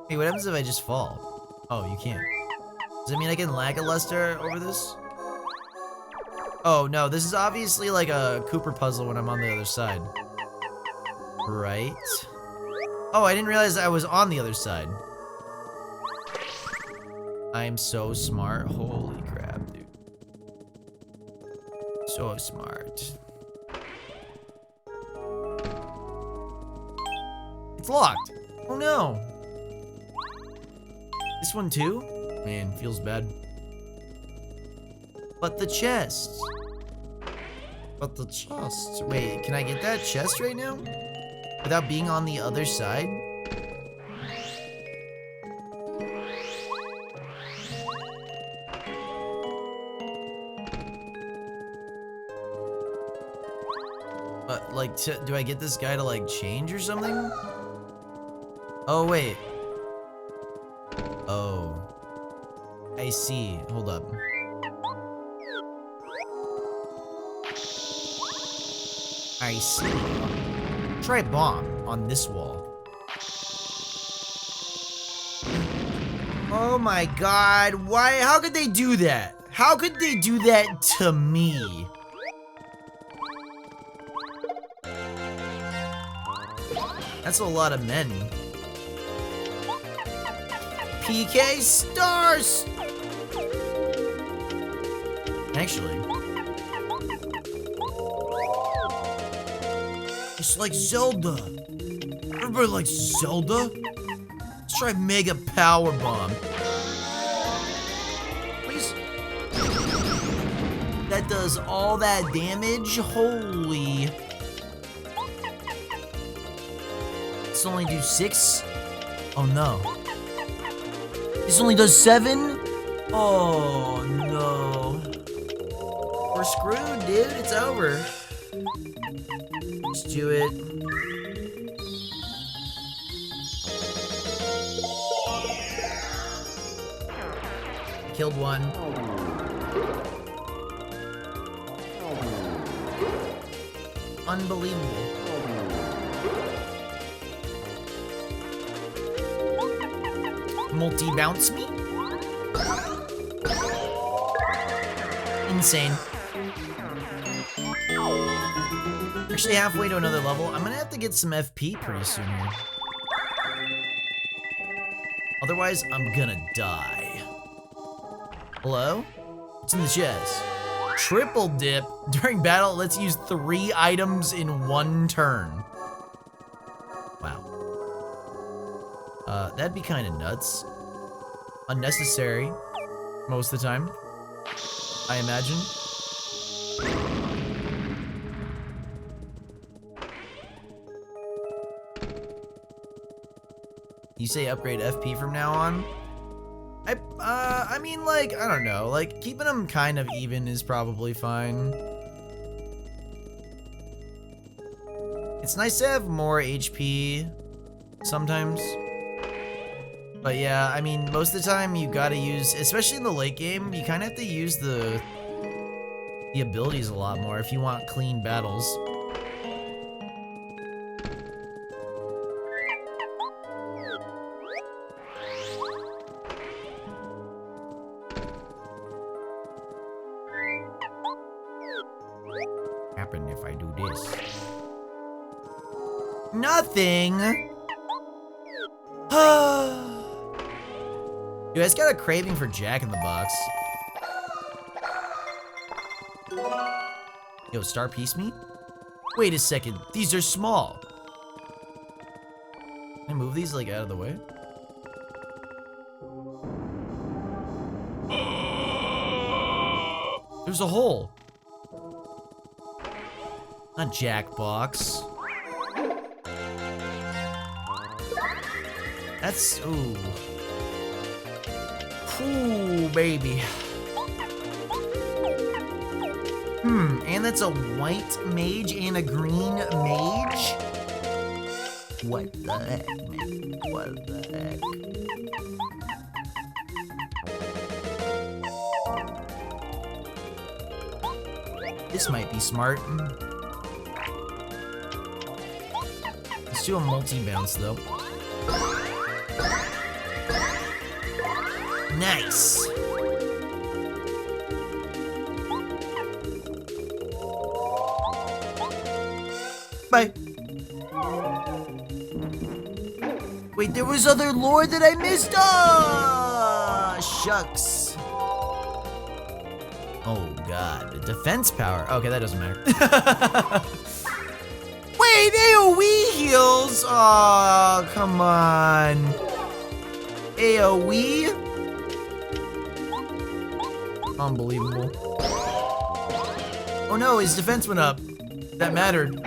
Hey, what happens if I just fall? Oh, you can't. Does that mean I can lackluster over this? Oh, no, this is obviously like a Cooper puzzle when I'm on the other side. Right. Oh, I didn't realize I was on the other side. I'm so smart. Holy crap, dude. So smart. It's locked. Oh no. This one too? Man, feels bad. But the chest. But the chest. Wait, can I get that chest right now? Without being on the other side? But, like, do I get this guy to, like, change or something? Oh, wait. Oh. I see. Hold up. I see. Try bomb on this wall. Oh my god, why? How could they do that? How could they do that to me? That's a lot of men. PK stars! Actually, it's like Zelda. Everybody likes Zelda. Let's try Mega Power Bomb. Please. That does all that damage? Holy. This only do 6? Oh no. This only does 7? Oh no. We're screwed, dude. It's over. Let's do it. Killed one. Unbelievable. Multi-bounce me? Insane. Actually halfway to another level. I'm gonna have to get some FP pretty soon here. Otherwise, I'm gonna die. Hello? What's in the chest? Triple dip. During battle, let's use 3 items in 1 turn. Wow. That'd be kind of nuts. Unnecessary, most of the time, I imagine. You say upgrade FP from now on? I mean, like, I don't know. Like, keeping them kind of even is probably fine. It's nice to have more HP sometimes. But yeah, I mean, most of the time you gotta use, especially in the late game, you kind of have to use the abilities a lot more if you want clean battles. Happen if I do this? Nothing. Dude, I just got a craving for Jack in the Box. Yo, Star Piece Meat? Wait a second, these are small. Can I move these like out of the way? There's a hole. Not Jack Box. That's, ooh. Ooh, baby. And that's a white mage and a green mage? What the heck, man? What the heck? This might be smart. Let's do a multi-bounce, though. Nice. Bye. Wait, there was other lore that I missed. Ah, shucks. Oh god, the defense power. Okay, that doesn't matter. Wait, AoE heals. Oh, come on. AoE. Unbelievable. Oh no, his defense went up. That mattered.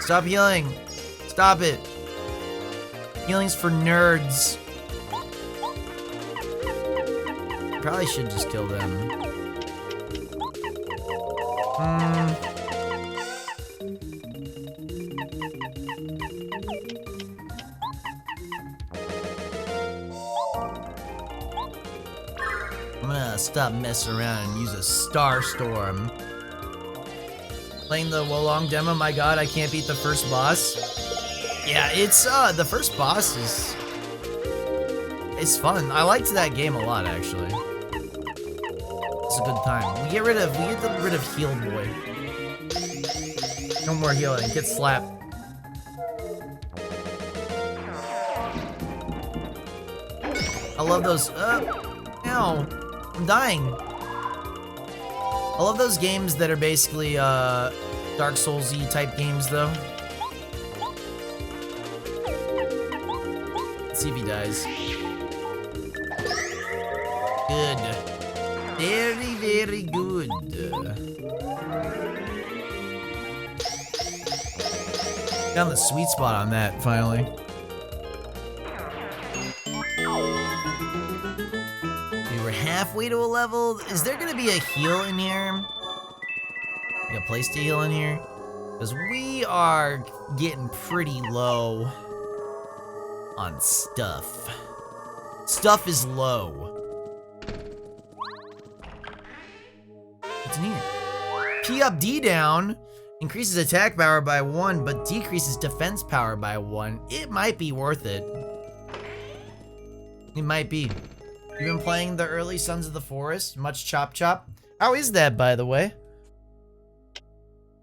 Stop healing. Stop it. Healing's for nerds. Probably should just kill them. I'm gonna stop messing around and use a Starstorm. Playing the Wolong demo, my god, I can't beat the first boss. Yeah, it's, the first boss is... It's fun. I liked that game a lot, actually. It's a good time. We get rid of Heal Boy. No more healing. Get slapped. I love those, ow. I'm dying. I love those games that are basically, Dark Souls-y type games, though. Let's see if he dies. Good. Very, very good. Found the sweet spot on that, finally. We were halfway to a level. Is there gonna be a heal in here? Like a place to heal in here? Because we are getting pretty low on stuff. Stuff is low. What's in here? P up, D down. Increases attack power by 1, but decreases defense power by 1. It might be worth it. It might be. You've been playing the early Sons of the Forest? Much chop chop? How is that, by the way?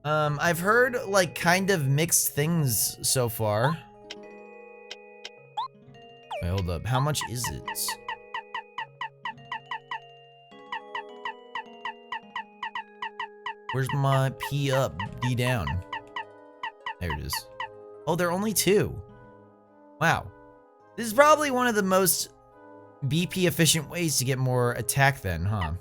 I've heard, like, kind of mixed things so far. Wait, hold up. How much is it? Where's my P up, D down? There it is. Oh, they're only 2. Wow. This is probably one of the most BP efficient ways to get more attack then, huh?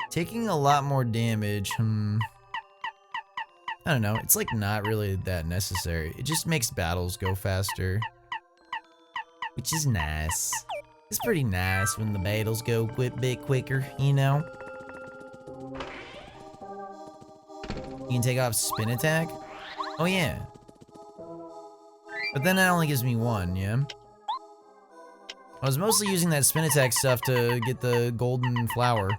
Taking a lot more damage, I don't know, it's like not really that necessary. It just makes battles go faster. Which is nice. It's pretty nice when the battles go a bit quicker, you know? You can take off spin attack? Oh yeah. But then that only gives me 1, yeah? I was mostly using that spin attack stuff to get the golden flower.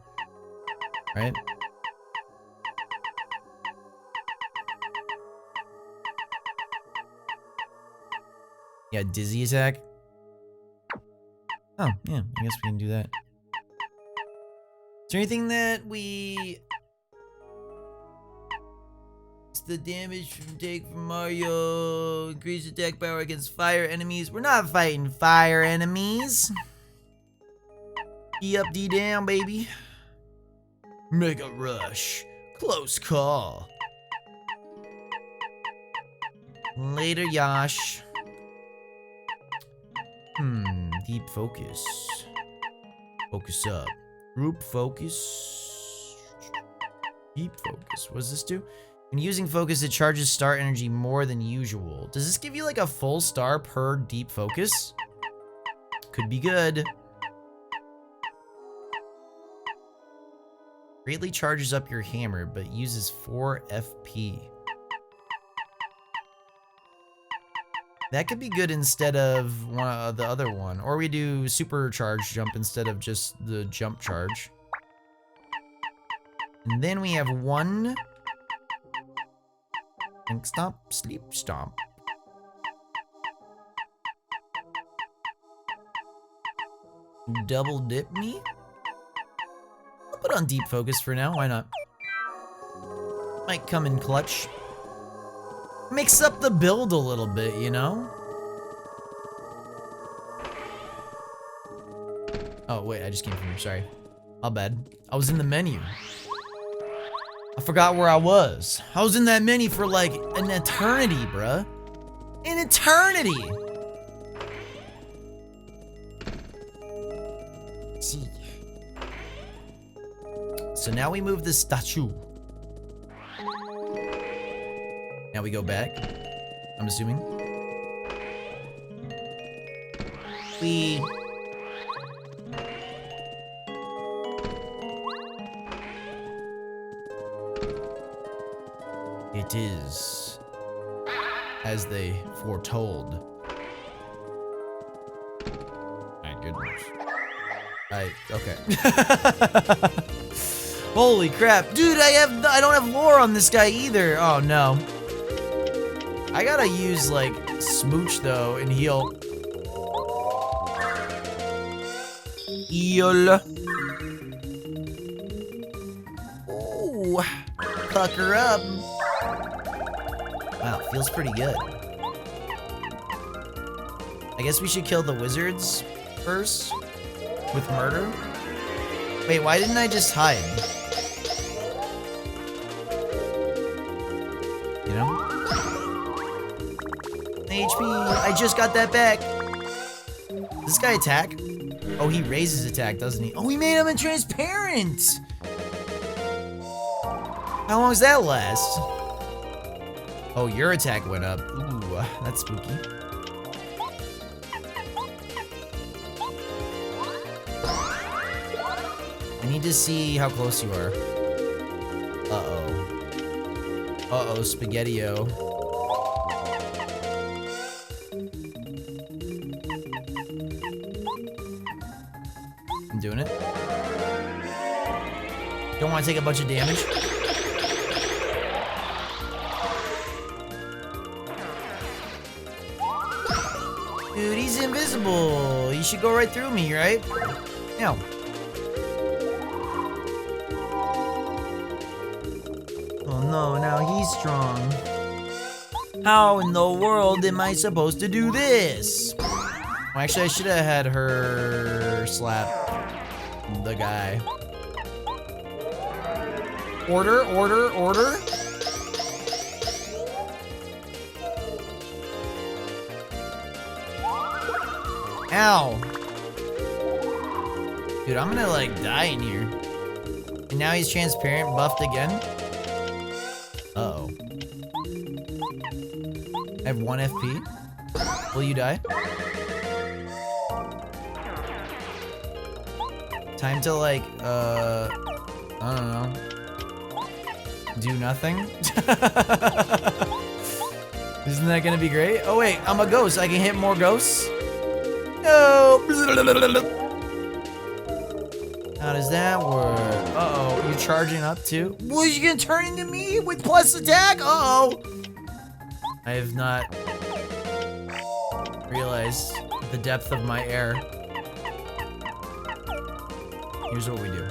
Right? Yeah, dizzy attack. Oh, yeah, I guess we can do that. Is there anything that we... It's the damage from take from Mario. Increase attack power against fire enemies. We're not fighting fire enemies. D up, D down, baby. Mega rush. Close call. Later, Yash. Deep focus. Focus up. Group focus. Deep focus. What does this do? When using focus, it charges star energy more than usual. Does this give you like a full star per deep focus? Could be good. Greatly charges up your hammer, but uses 4 FP. That could be good instead of the other one. Or we do supercharge jump instead of just the jump charge. And then we have 1... Think stomp, sleep stomp. Double dip me? I'll put on deep focus for now, why not? Might come in clutch. Mix up the build a little bit, you know? Oh, wait, I just came from here, sorry. My bad. I was in the menu. I forgot where I was. I was in that menu for like an eternity, bruh. An eternity! See. So now we move the statue. Now we go back, I'm assuming. It is as they foretold. My goodness. Okay. Holy crap. Dude, I don't have lore on this guy either. Oh no. I gotta use like smooch though and heal. Heal. Ooh. Pucker up. Wow, feels pretty good. I guess we should kill the wizards first with murder. Wait, why didn't I just hide? You know? HP, I just got that back. Does this guy attack? Oh, he raises attack, doesn't he? Oh, he made him transparent. How long does that last? Oh, your attack went up. Ooh, that's spooky. I need to see how close you are. Uh-oh. Uh-oh, Spaghetti-O. I'm doing it. Don't want to take a bunch of damage. Dude, he's invisible. He should go right through me, right? No. Oh no, now he's strong. How in the world am I supposed to do this? Well, actually, I should have had her slap the guy. Order, order, order. Ow. Dude, I'm gonna like die in here. And now he's transparent, buffed again. Uh-oh. I have 1 FP. Will you die? Time to like, I don't know. Do nothing? Isn't that gonna be great? Oh wait, I'm a ghost. I can hit more ghosts? No! How does that work? Uh-oh, you're charging up too? Well, you gonna turn into me with plus attack? Uh-oh! I have not realized the depth of my error. Here's what we do.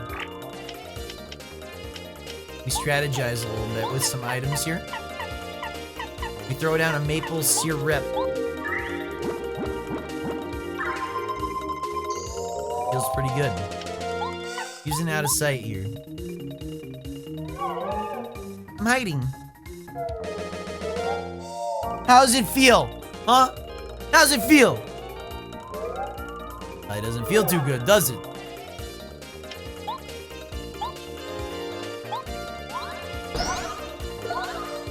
We strategize a little bit with some items here. We throw down a maple syrup. Feels pretty good. Using out of sight here. I'm hiding. How's it feel? Huh? How's it feel? It doesn't feel too good, does it?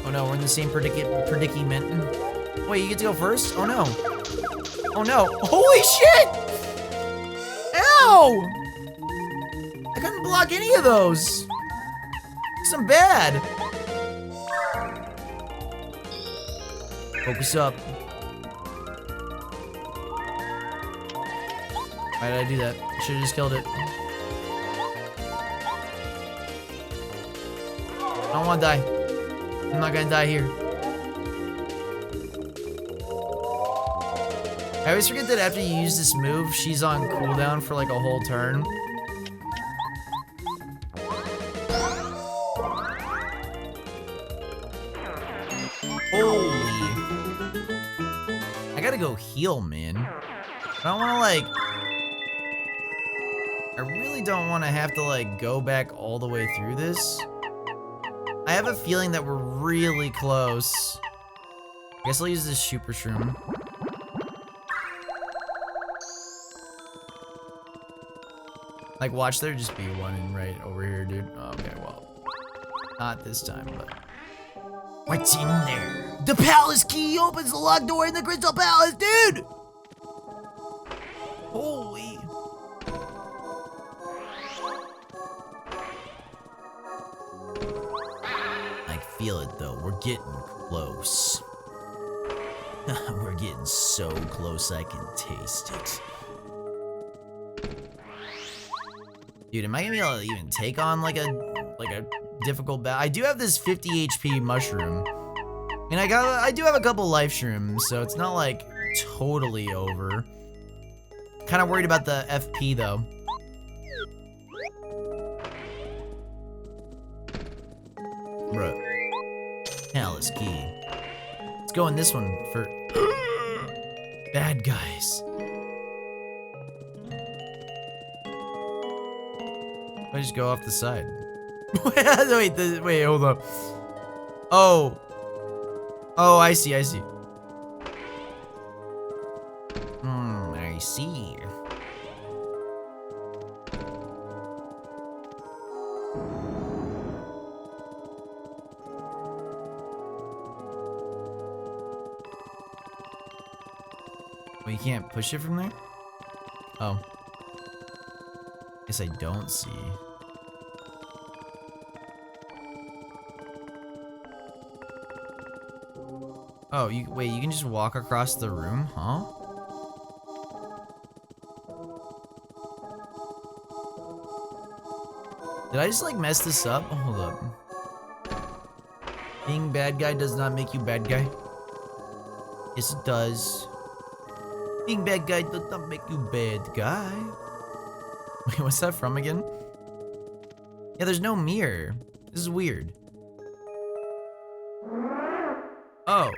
Oh no, we're in the same predicament. Wait, you get to go first? Oh no. Oh no. Holy shit! Ow! I couldn't block any of those. Some bad. Focus up. Why did I do that? I should've just killed it. I don't wanna die. I'm not gonna die here. I always forget that after you use this move, she's on cooldown for like a whole turn. Holy. I gotta go heal, man. I don't wanna like... I really don't wanna have to like go back all the way through this. I have a feeling that we're really close. I guess I'll use this super shroom. Like, watch there just be one in right over here, dude. Oh, okay, well. Not this time, but... What's in there? The palace key opens the locked door in the Crystal Palace, dude! Holy... I feel it, though. We're getting close. We're getting so close I can taste it. Dude, am I gonna be able to even take on like a difficult battle? I do have this 50 HP mushroom. And I do have a couple life shrooms, so it's not like totally over. Kind of worried about the FP though. Bruh. Palace key. Let's go in this one for bad guys. I just go off the side. Wait, hold up. Oh. Oh, I see. I see. Well, you can't push it from there? Oh. Guess I don't see. Oh, wait, you can just walk across the room, huh? Did I just like mess this up? Oh, hold up. Being bad guy does not make you bad guy. Yes, it does. Being bad guy does not make you bad guy. Wait, what's that from again? Yeah, there's no mirror. This is weird. Oh,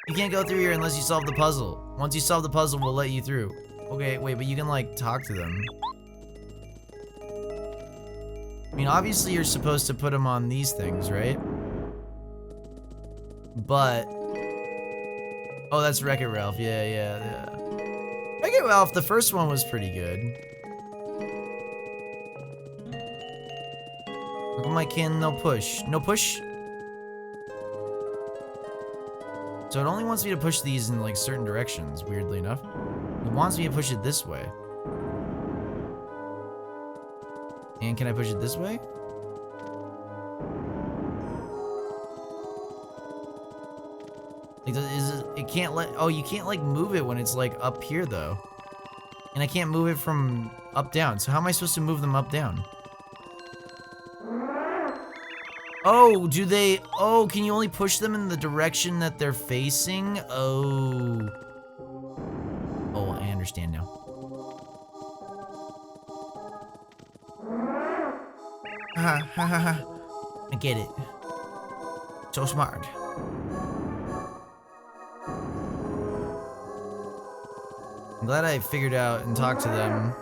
you can't go through here unless you solve the puzzle. Once you solve the puzzle, we'll let you through. Okay, wait, but you can like talk to them. I mean, obviously you're supposed to put them on these things, right? But... Oh, that's Wreck-It Ralph. Yeah. Wreck-It Ralph, the first one was pretty good. Look at my kin, no push. No push? So it only wants me to push these in like certain directions, weirdly enough. It wants me to push it this way. And can I push it this way? It can't let, oh, you can't like move it when it's like up here though. And I can't move it from up down. So how am I supposed to move them up down? Oh, do they, oh, can you only push them in the direction that they're facing? Oh. Oh, I understand now. Ha. I get it. So smart. I'm glad I figured out and talked to them.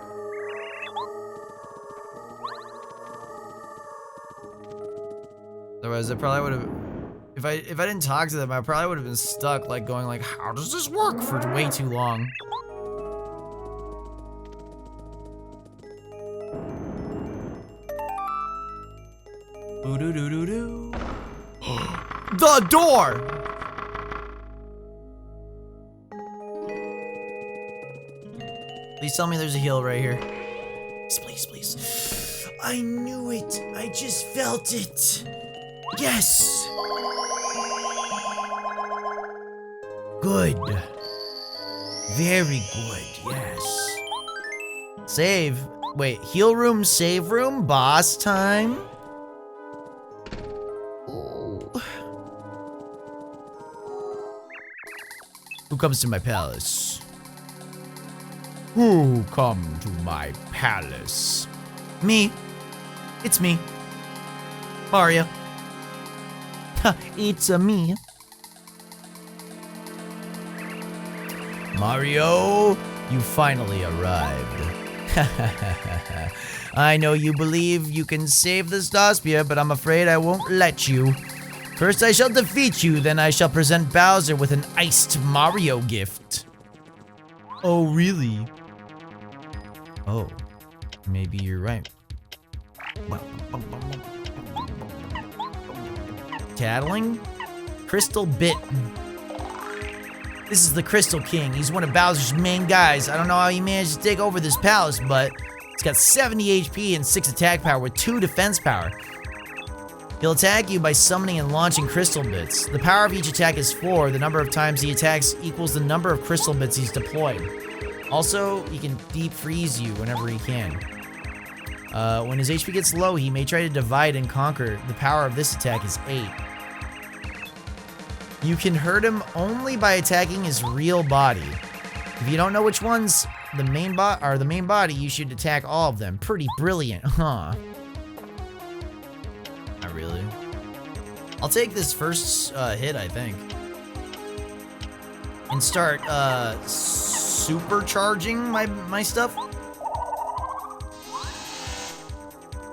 Otherwise, I probably would have. If I didn't talk to them, I probably would have been stuck, like going like, how does this work for way too long. Boo-doo-doo-doo-doo. The door! Please tell me there's a heal right here. Please. I knew it. I just felt it. Yes! Good. Very good, yes. Save. Wait, heal room, save room, boss time? Who comes to my palace? Who come to my palace? Me. It's me. Mario. It's me. Mario, you finally arrived. I know you believe you can save the Starsphere, but I'm afraid I won't let you. First I shall defeat you, then I shall present Bowser with an iced Mario gift. Oh, really? Oh, maybe you're right. Tattling? Crystal Bit. This is the Crystal King. He's one of Bowser's main guys. I don't know how he managed to take over this palace, but he's got 70 HP and 6 attack power with 2 defense power. He'll attack you by summoning and launching crystal bits. The power of each attack is 4. The number of times he attacks equals the number of crystal bits he's deployed. Also, he can deep freeze you whenever he can. When his HP gets low, he may try to divide and conquer. The power of this attack is 8. You can hurt him only by attacking his real body. If you don't know which one's the main body, you should attack all of them. Pretty brilliant, huh? Not really. I'll take this first hit, I think. And start supercharging my stuff.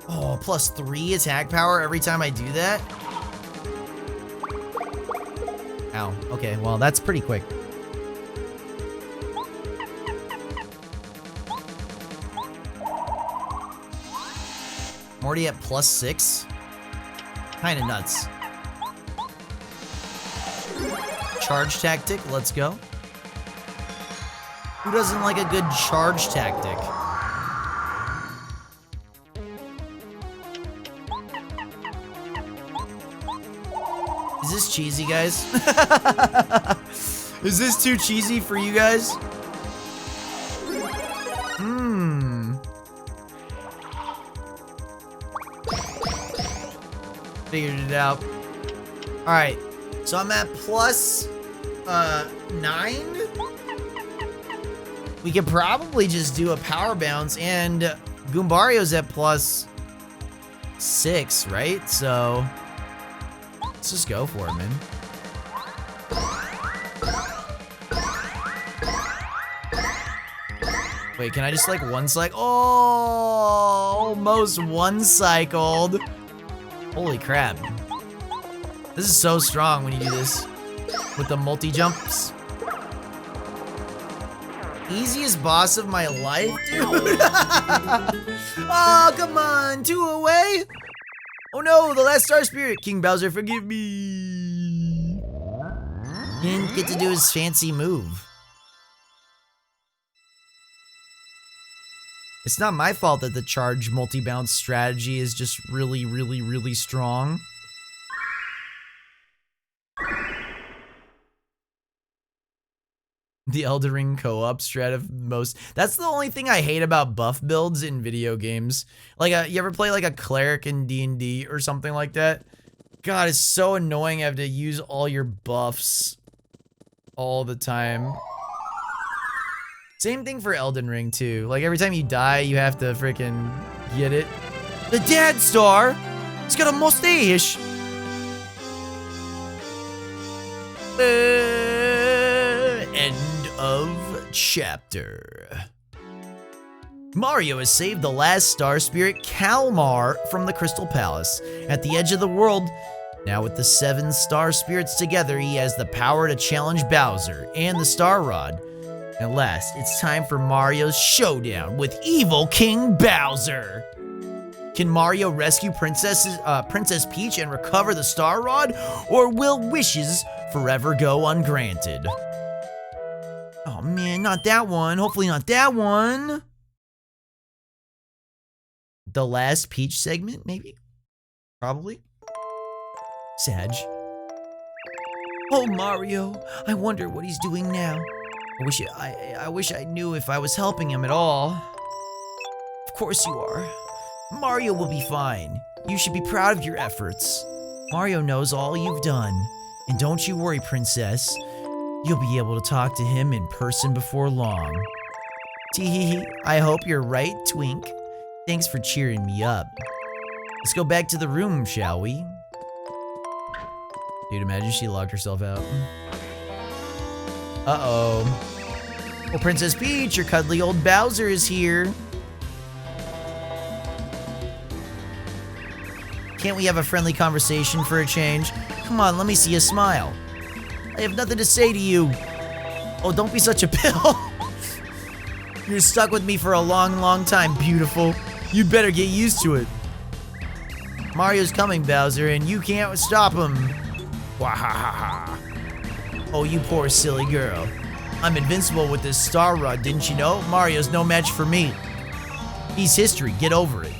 Oh, plus 3 attack power every time I do that? Ow. Okay, well, that's pretty quick. I'm already at plus 6. Kinda nuts. Charge tactic, let's go. Who doesn't like a good charge tactic? Is this cheesy, guys? Is this too cheesy for you guys? Figured it out. Alright, so I'm at plus 9? We could probably just do a power bounce, and Goombario's at +6, right? So let's just go for it, man. Wait, can I just like one cycle? Oh, almost one cycled. Holy crap. This is so strong when you do this with the multi-jumps. Easiest boss of my life, dude. Oh, come on, 2 away. Oh no, the last star spirit. King Bowser, forgive me. He didn't get to do his fancy move. It's not my fault that the charge multi-bounce strategy is just really, really, really strong. The Elden Ring co-op strat of most. That's the only thing I hate about buff builds in video games. Like, you ever play like a cleric in D&D or something like that? God, it's so annoying to have to use all your buffs all the time. Same thing for Elden Ring too. Like every time you die, you have to freaking get it. The Dad Star! He's got a mustache! End of chapter. Mario has saved the last star spirit, Kalmar, from the Crystal Palace. At the edge of the world, now with the 7 star spirits together, he has the power to challenge Bowser and the Star Rod. At last, it's time for Mario's showdown with evil King Bowser. Can Mario rescue Princess Peach and recover the Star Rod, or will wishes forever go ungranted? Oh man, not that one. Hopefully not that one. The last Peach segment, maybe? Probably. Sag. Oh, Mario, I wonder what he's doing now. I wish I knew if I was helping him at all. Of course you are. Mario will be fine. You should be proud of your efforts. Mario knows all you've done. And don't you worry, Princess. You'll be able to talk to him in person before long. Tee-hee-hee, I hope you're right, Twink. Thanks for cheering me up. Let's go back to the room, shall we? Dude, imagine she locked herself out. Uh-oh. Well, Princess Peach, your cuddly old Bowser is here. Can't we have a friendly conversation for a change? Come on, let me see you smile. I have nothing to say to you. Oh, don't be such a pill. You're stuck with me for a long, long time, beautiful. You'd better get used to it. Mario's coming, Bowser, and you can't stop him. Wahahaha. Oh, you poor silly girl. I'm invincible with this Star Rod, didn't you know? Mario's no match for me. He's history, get over it.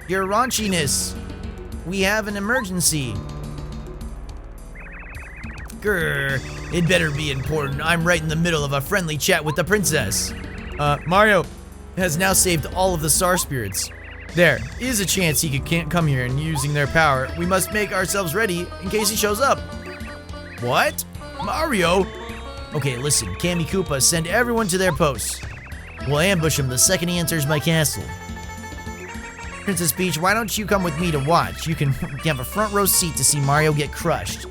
Your raunchiness. We have an emergency. Grr, it better be important. I'm right in the middle of a friendly chat with the princess. Mario has now saved all of the star spirits. There is a chance he can't come here and using their power. We must make ourselves ready in case he shows up. What? Mario? Okay, listen, Kammy Koopa, send everyone to their posts. We'll ambush him the second he enters my castle. Princess Peach, why don't you come with me to watch? You can have a front row seat to see Mario get crushed.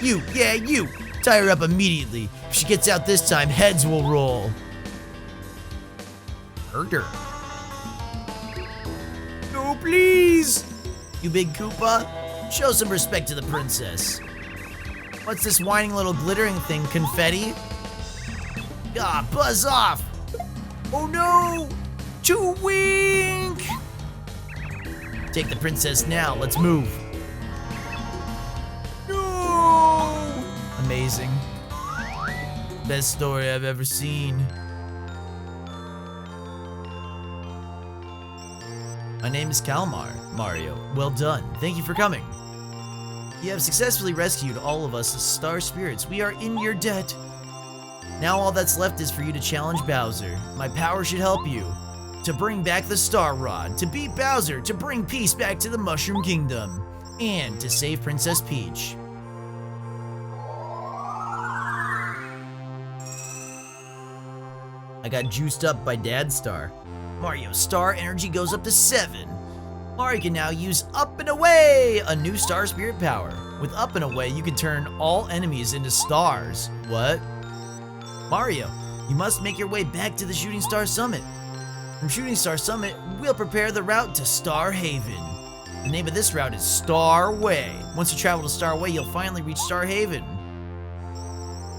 You, tie her up immediately. If she gets out this time, heads will roll. Murder. No, please! You big Koopa, show some respect to the princess. What's this whining little glittering thing, confetti? Ah, buzz off! Oh no! To wink! Take the princess now, let's move. No! Amazing. Best story I've ever seen. My name is Kalmar, Mario. Well done. Thank you for coming. You have successfully rescued all of us as star spirits. We are in your debt. Now all that's left is for you to challenge Bowser. My power should help you. To bring back the Star Rod, to beat Bowser, to bring peace back to the Mushroom Kingdom, and to save Princess Peach. I got juiced up by Dad Star. Mario's star energy goes up to 7. Mario can now use Up and Away, a new star spirit power. With Up and Away, you can turn all enemies into stars. What? Mario, you must make your way back to the Shooting Star Summit. From Shooting Star Summit, we'll prepare the route to Star Haven. The name of this route is Star Way. Once you travel to Star Way, you'll finally reach Star Haven.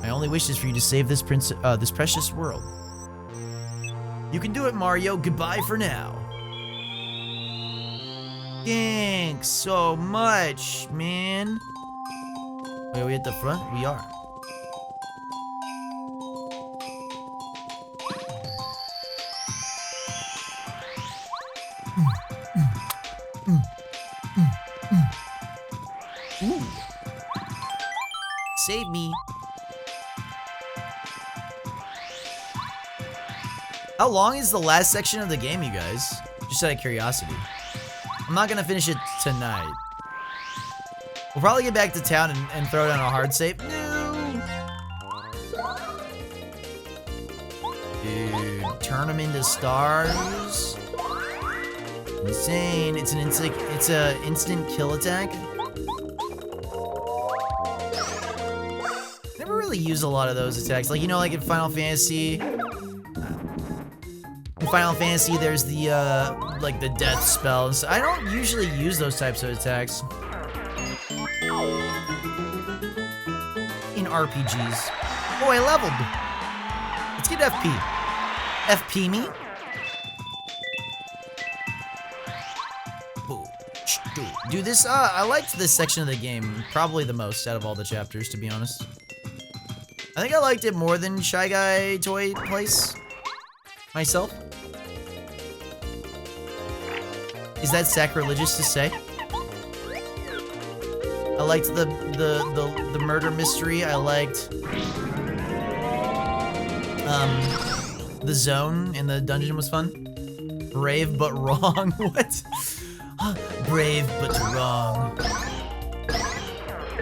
My only wish is for you to save this precious world. You can do it, Mario. Goodbye for now. Thanks so much, man. Wait, are we at the front? We are. Ooh. Save me. How long is the last section of the game, you guys? Just out of curiosity. I'm not gonna finish it tonight. We'll probably get back to town and throw down a hard save. No! Dude, turn them into stars. Insane. It's a instant kill attack. Never really use a lot of those attacks. Like, you know, like in Final Fantasy. In Final Fantasy, there's the like the death spell. So I don't usually use those types of attacks in RPGs. Oh, I leveled. Let's get FP. FP me. Dude, this, I liked this section of the game probably the most out of all the chapters, to be honest. I think I liked it more than Shy Guy Toy Place myself. Is that sacrilegious to say? I liked the murder mystery. I liked the zone in the dungeon was fun. Brave but wrong. What? Brave but wrong.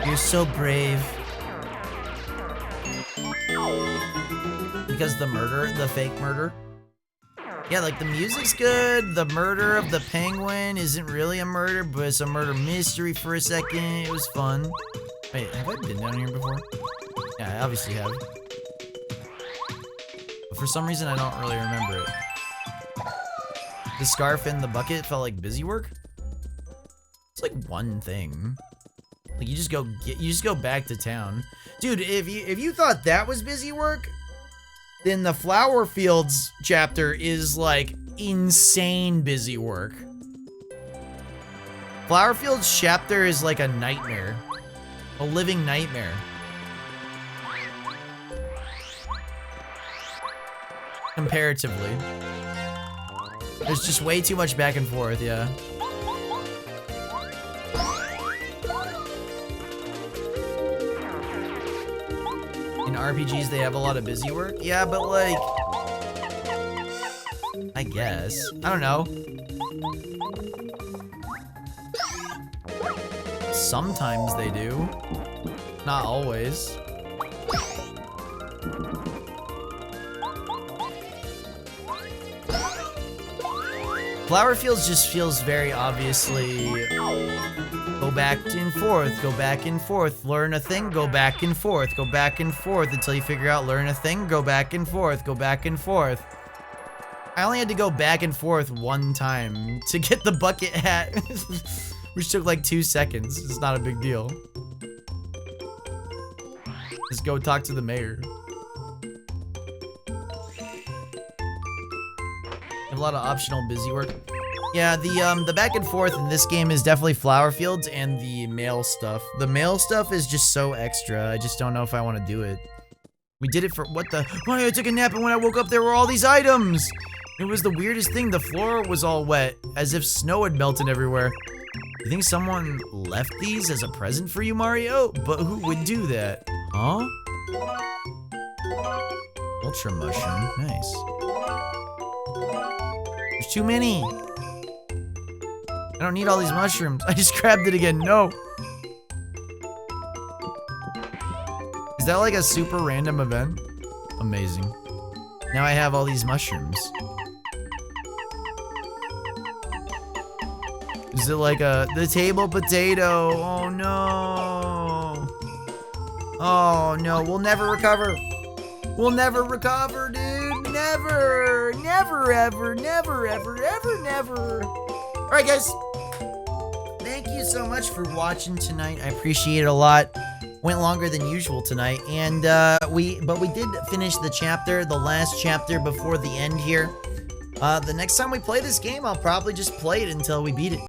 You're so brave. Because the murder, the fake murder. Yeah, like the music's good. The murder of the penguin isn't really a murder, but it's a murder mystery for a second. It was fun. Wait, have I been down here before? Yeah, I obviously have. But for some reason, I don't really remember it. The scarf and the bucket felt like busy work. It's like one thing. Like you just go back to town. Dude, if you thought that was busy work, then the flower fields chapter is like insane busy work. Flower fields chapter is like a nightmare. A living nightmare. Comparatively. There's just way too much back and forth, yeah. In RPGs, they have a lot of busy work. Yeah, but like, I guess. I don't know. Sometimes they do. Not always. Flower Fields just feels very obviously go back and forth, go back and forth, learn a thing, go back and forth, go back and forth until you figure out learn a thing, go back and forth, go back and forth. I only had to go back and forth one time to get the bucket hat, which took like 2 seconds. It's not a big deal. Just go talk to the mayor. A lot of optional busy work. Yeah, the back and forth in this game is definitely flower fields and the mail stuff. The mail stuff is just so extra. I just don't know if I want to do it. We did it for what the? Oh, I took a nap and when I woke up there were all these items. It was the weirdest thing. The floor was all wet, as if snow had melted everywhere. You think someone left these as a present for you, Mario? But who would do that? Huh? Ultra mushroom, nice. There's too many. I don't need all these mushrooms. I just grabbed it again. No. Is that like a super random event? Amazing. Now I have all these mushrooms. Is it like the table potato? Oh no. Oh no, we'll never recover. We'll never recover, dude. Never. Never, ever, never, ever, ever, never. All right, guys. Thank you so much for watching tonight. I appreciate it a lot. Went longer than usual tonight, and we did finish the chapter, the last chapter before the end here. The next time we play this game, I'll probably just play it until we beat it.